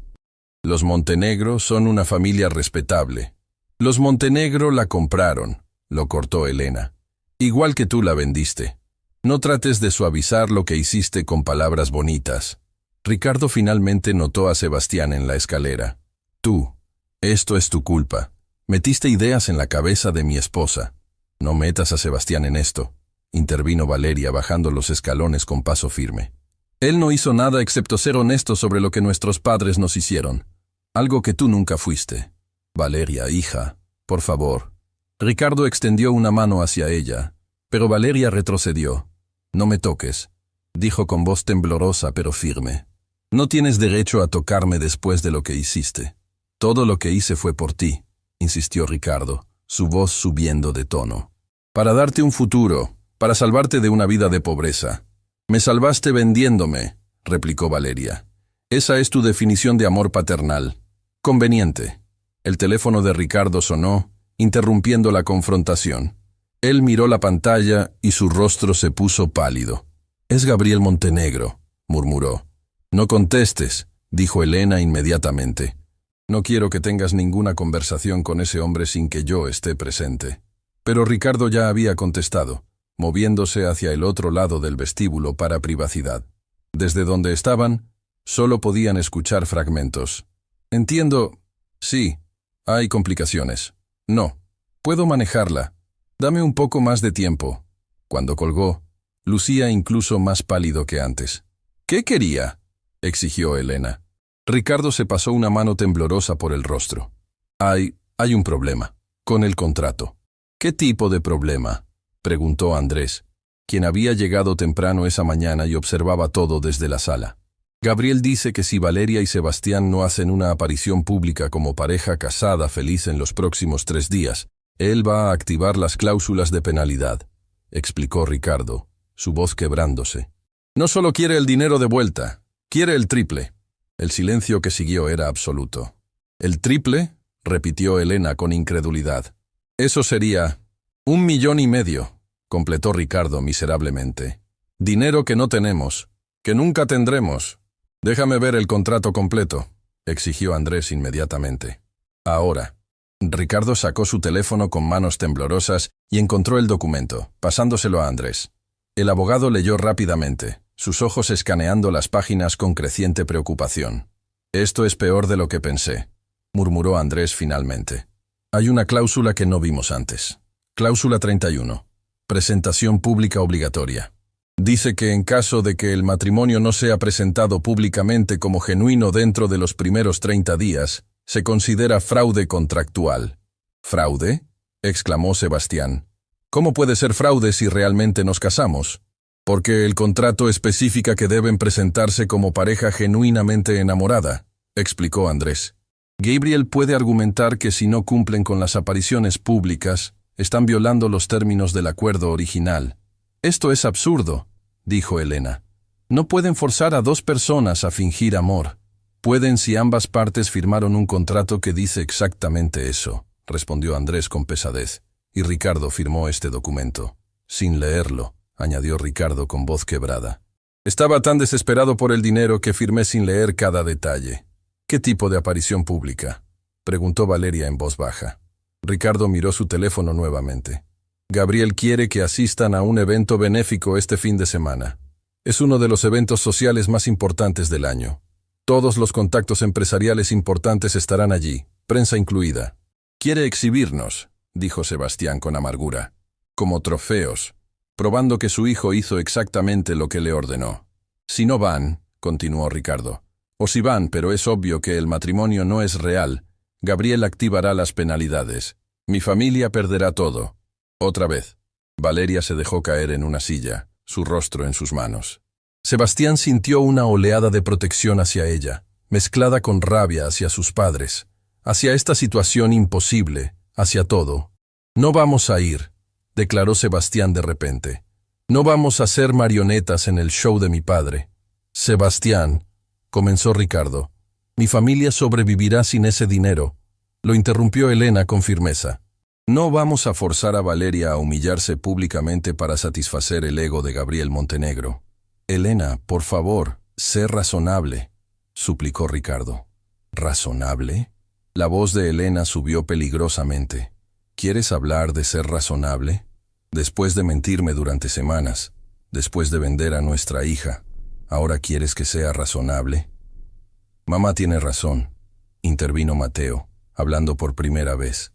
«Los Montenegro son una familia respetable. Los Montenegro la compraron», lo cortó Elena. «Igual que tú la vendiste. No trates de suavizar lo que hiciste con palabras bonitas». Ricardo finalmente notó a Sebastián en la escalera. «Tú, esto es tu culpa. Metiste ideas en la cabeza de mi esposa». «No metas a Sebastián en esto», intervino Valeria bajando los escalones con paso firme. «Él no hizo nada excepto ser honesto sobre lo que nuestros padres nos hicieron. Algo que tú nunca fuiste». «Valeria, hija, por favor». Ricardo extendió una mano hacia ella, pero Valeria retrocedió. «No me toques», dijo con voz temblorosa pero firme. «No tienes derecho a tocarme después de lo que hiciste». «Todo lo que hice fue por ti», insistió Ricardo, su voz subiendo de tono. «Para darte un futuro, para salvarte de una vida de pobreza. Me salvaste vendiéndome», replicó Valeria. «Esa es tu definición de amor paternal. Conveniente». El teléfono de Ricardo sonó, interrumpiendo la confrontación. Él miró la pantalla y su rostro se puso pálido. Es Gabriel Montenegro, murmuró. No contestes, dijo Elena inmediatamente. No quiero que tengas ninguna conversación con ese hombre sin que yo esté presente. Pero Ricardo ya había contestado, moviéndose hacia el otro lado del vestíbulo para privacidad. Desde donde estaban, solo podían escuchar fragmentos. Entiendo. Sí, hay complicaciones. No, puedo manejarla. Dame un poco más de tiempo. Cuando colgó, lucía incluso más pálido que antes. ¿Qué quería?, exigió Elena. Ricardo se pasó una mano temblorosa por el rostro. Hay un problema. Con el contrato. ¿Qué tipo de problema?, preguntó Andrés, quien había llegado temprano esa mañana y observaba todo desde la sala. Gabriel dice que si Valeria y Sebastián no hacen una aparición pública como pareja casada feliz en los próximos 3 días, él va a activar las cláusulas de penalidad, explicó Ricardo, su voz quebrándose. No solo quiere el dinero de vuelta, quiere el triple. El silencio que siguió era absoluto. ¿El triple?, repitió Elena con incredulidad. Eso sería 1,5 millones, completó Ricardo miserablemente. Dinero que no tenemos, que nunca tendremos. Déjame ver el contrato completo, exigió Andrés inmediatamente. Ahora. Ricardo sacó su teléfono con manos temblorosas y encontró el documento, pasándoselo a Andrés. El abogado leyó rápidamente, sus ojos escaneando las páginas con creciente preocupación. Esto es peor de lo que pensé, murmuró Andrés finalmente. Hay una cláusula que no vimos antes. Cláusula 31. Presentación pública obligatoria. Dice que en caso de que el matrimonio no sea presentado públicamente como genuino dentro de los primeros 30 días, se considera fraude contractual. ¿Fraude?, exclamó Sebastián. ¿Cómo puede ser fraude si realmente nos casamos? Porque el contrato especifica que deben presentarse como pareja genuinamente enamorada, explicó Andrés. Gabriel puede argumentar que si no cumplen con las apariciones públicas, están violando los términos del acuerdo original. Esto es absurdo, dijo Elena. No pueden forzar a 2 personas a fingir amor. Pueden si ambas partes firmaron un contrato que dice exactamente eso, respondió Andrés con pesadez, y Ricardo firmó este documento. Sin leerlo, añadió Ricardo con voz quebrada. Estaba tan desesperado por el dinero que firmé sin leer cada detalle. ¿Qué tipo de aparición pública?, preguntó Valeria en voz baja. Ricardo miró su teléfono nuevamente. Gabriel quiere que asistan a un evento benéfico este fin de semana. Es uno de los eventos sociales más importantes del año. Todos los contactos empresariales importantes estarán allí, prensa incluida. Quiere exhibirnos, dijo Sebastián con amargura, como trofeos, probando que su hijo hizo exactamente lo que le ordenó. Si no van, continuó Ricardo, o si van pero es obvio que el matrimonio no es real, Gabriel activará las penalidades. Mi familia perderá todo. Otra vez. Valeria se dejó caer en una silla, su rostro en sus manos. Sebastián sintió una oleada de protección hacia ella, mezclada con rabia hacia sus padres, hacia esta situación imposible, hacia todo. No vamos a ir, declaró Sebastián de repente. No vamos a ser marionetas en el show de mi padre. Sebastián, comenzó Ricardo, mi familia sobrevivirá sin ese dinero, lo interrumpió Elena con firmeza. No vamos a forzar a Valeria a humillarse públicamente para satisfacer el ego de Gabriel Montenegro. Elena, por favor, sé razonable, suplicó Ricardo. ¿Razonable? La voz de Elena subió peligrosamente. ¿Quieres hablar de ser razonable? Después de mentirme durante semanas, después de vender a nuestra hija, ¿ahora quieres que sea razonable? Mamá tiene razón, intervino Mateo, hablando por primera vez.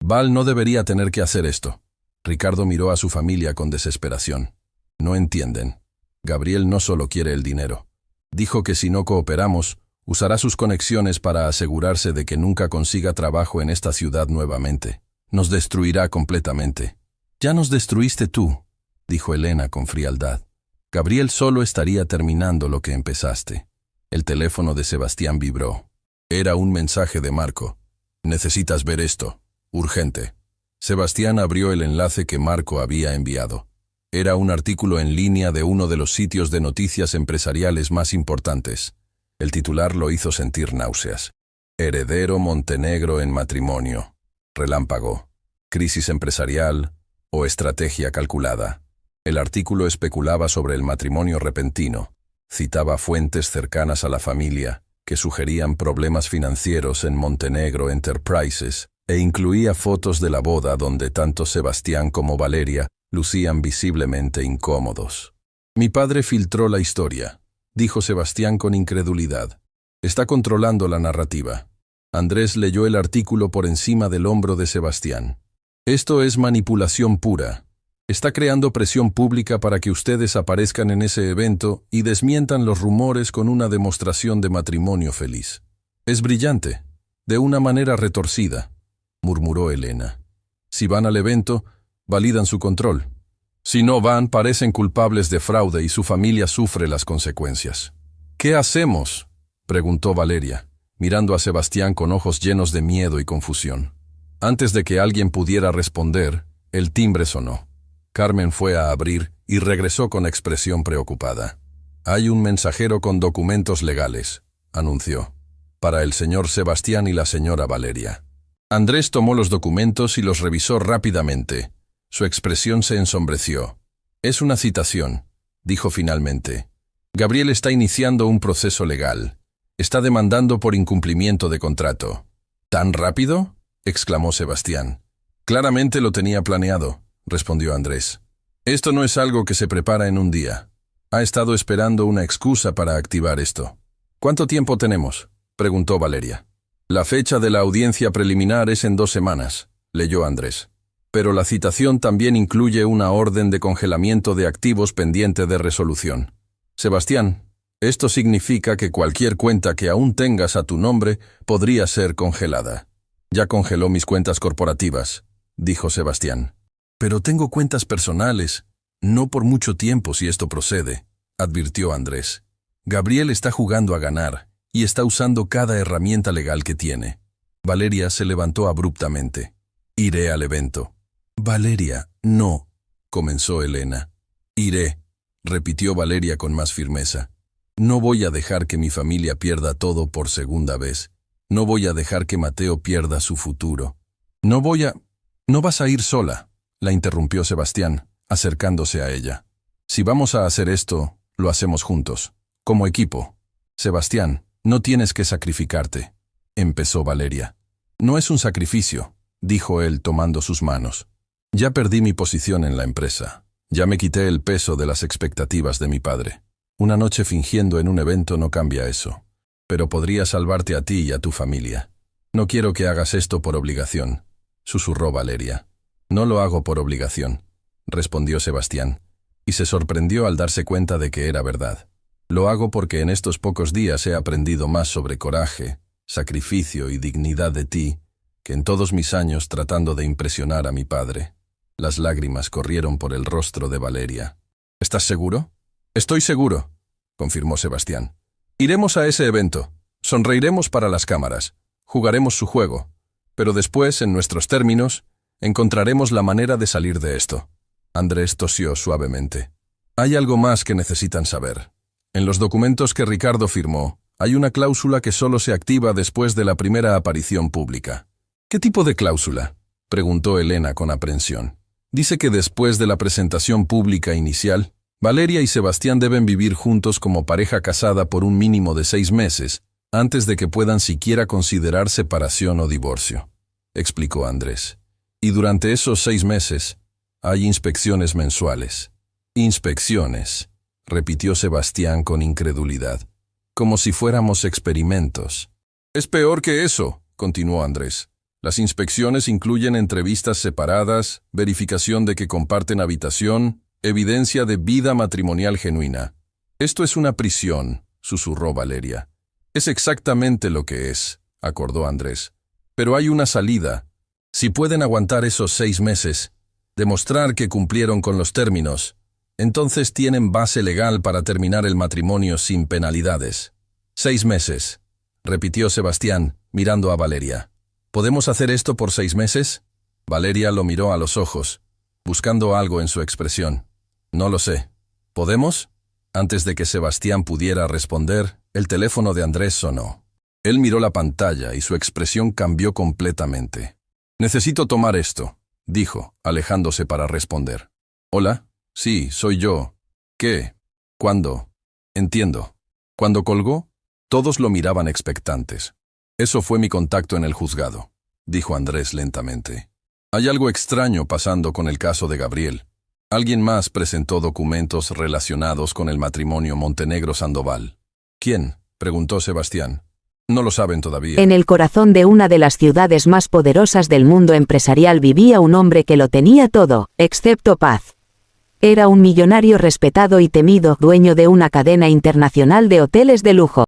Val no debería tener que hacer esto. Ricardo miró a su familia con desesperación. No entienden. Gabriel no solo quiere el dinero. Dijo que si no cooperamos, usará sus conexiones para asegurarse de que nunca consiga trabajo en esta ciudad nuevamente. Nos destruirá completamente. Ya nos destruiste tú, dijo Elena con frialdad. Gabriel solo estaría terminando lo que empezaste. El teléfono de Sebastián vibró. Era un mensaje de Marco. Necesitas ver esto. Urgente. Sebastián abrió el enlace que Marco había enviado. Era un artículo en línea de uno de los sitios de noticias empresariales más importantes. El titular lo hizo sentir náuseas. Heredero Montenegro en matrimonio. Relámpago. Crisis empresarial o estrategia calculada. El artículo especulaba sobre el matrimonio repentino, citaba fuentes cercanas a la familia que sugerían problemas financieros en Montenegro Enterprises e incluía fotos de la boda donde tanto Sebastián como Valeria lucían visiblemente incómodos. Mi padre filtró la historia, dijo Sebastián con incredulidad. Está controlando la narrativa. Andrés leyó el artículo por encima del hombro de Sebastián. Esto es manipulación pura. Está creando presión pública para que ustedes aparezcan en ese evento y desmientan los rumores con una demostración de matrimonio feliz. Es brillante, de una manera retorcida, murmuró Elena. Si van al evento, validan su control. Si no van, parecen culpables de fraude y su familia sufre las consecuencias. ¿Qué hacemos?, preguntó Valeria, mirando a Sebastián con ojos llenos de miedo y confusión. Antes de que alguien pudiera responder, el timbre sonó. Carmen fue a abrir y regresó con expresión preocupada. «Hay un mensajero con documentos legales», anunció, «para el señor Sebastián y la señora Valeria». Andrés tomó los documentos y los revisó rápidamente. Su expresión se ensombreció. «Es una citación», dijo finalmente. «Gabriel está iniciando un proceso legal. Está demandando por incumplimiento de contrato». «¿Tan rápido?», exclamó Sebastián. «Claramente lo tenía planeado», respondió Andrés. «Esto no es algo que se prepara en un día. Ha estado esperando una excusa para activar esto». «¿Cuánto tiempo tenemos?», preguntó Valeria. «La fecha de la audiencia preliminar es en 2 semanas», leyó Andrés. «Pero la citación también incluye una orden de congelamiento de activos pendiente de resolución. Sebastián, esto significa que cualquier cuenta que aún tengas a tu nombre podría ser congelada». «Ya congeló mis cuentas corporativas», dijo Sebastián. «Pero tengo cuentas personales, no por mucho tiempo si esto procede», advirtió Andrés. «Gabriel está jugando a ganar y está usando cada herramienta legal que tiene». Valeria se levantó abruptamente. «Iré al evento». «Valeria, no», comenzó Elena. «Iré», repitió Valeria con más firmeza. «No voy a dejar que mi familia pierda todo por segunda vez. No voy a dejar que Mateo pierda su futuro. No vas a ir sola», la interrumpió Sebastián, acercándose a ella. «Si vamos a hacer esto, lo hacemos juntos, como equipo». «Sebastián, no tienes que sacrificarte», empezó Valeria. «No es un sacrificio», dijo él tomando sus manos. «Ya perdí mi posición en la empresa. Ya me quité el peso de las expectativas de mi padre. Una noche fingiendo en un evento no cambia eso. Pero podría salvarte a ti y a tu familia. No quiero que hagas esto por obligación», susurró Valeria. «No lo hago por obligación», respondió Sebastián, y se sorprendió al darse cuenta de que era verdad. «Lo hago porque en estos pocos días he aprendido más sobre coraje, sacrificio y dignidad de ti que en todos mis años tratando de impresionar a mi padre». Las lágrimas corrieron por el rostro de Valeria. «¿Estás seguro?» «Estoy seguro», confirmó Sebastián. «Iremos a ese evento, sonreiremos para las cámaras, jugaremos su juego, pero después, en nuestros términos, encontraremos la manera de salir de esto». Andrés tosió suavemente. «Hay algo más que necesitan saber. En los documentos que Ricardo firmó, hay una cláusula que solo se activa después de la primera aparición pública». «¿Qué tipo de cláusula?», preguntó Elena con aprensión. «Dice que después de la presentación pública inicial, Valeria y Sebastián deben vivir juntos como pareja casada por un mínimo de 6 meses, antes de que puedan siquiera considerar separación o divorcio», explicó Andrés. «Y durante esos 6 meses, hay inspecciones mensuales». «Inspecciones», repitió Sebastián con incredulidad, «como si fuéramos experimentos». «Es peor que eso», continuó Andrés. «Las inspecciones incluyen entrevistas separadas, verificación de que comparten habitación, evidencia de vida matrimonial genuina». «Esto es una prisión», susurró Valeria. «Es exactamente lo que es», acordó Andrés. «Pero hay una salida. Si pueden aguantar esos 6 meses, demostrar que cumplieron con los términos, entonces tienen base legal para terminar el matrimonio sin penalidades». «6 meses», repitió Sebastián, mirando a Valeria. «¿Podemos hacer esto por 6 meses?» Valeria lo miró a los ojos, buscando algo en su expresión. «No lo sé. ¿Podemos?» Antes de que Sebastián pudiera responder, el teléfono de Andrés sonó. Él miró la pantalla y su expresión cambió completamente. «Necesito tomar esto», dijo, alejándose para responder. «Hola», Sí, soy yo. ¿Qué? ¿Cuándo? Entiendo. Cuando colgó, todos lo miraban expectantes. Eso fue mi contacto en el juzgado, dijo Andrés lentamente. Hay algo extraño pasando con el caso de Gabriel. Alguien más presentó documentos relacionados con el matrimonio Montenegro-Sandoval. ¿Quién? Preguntó Sebastián. No lo saben todavía.
En el corazón de una de las ciudades más poderosas del mundo empresarial vivía un hombre que lo tenía todo, excepto paz. Era un millonario respetado y temido, dueño de una cadena internacional de hoteles de lujo.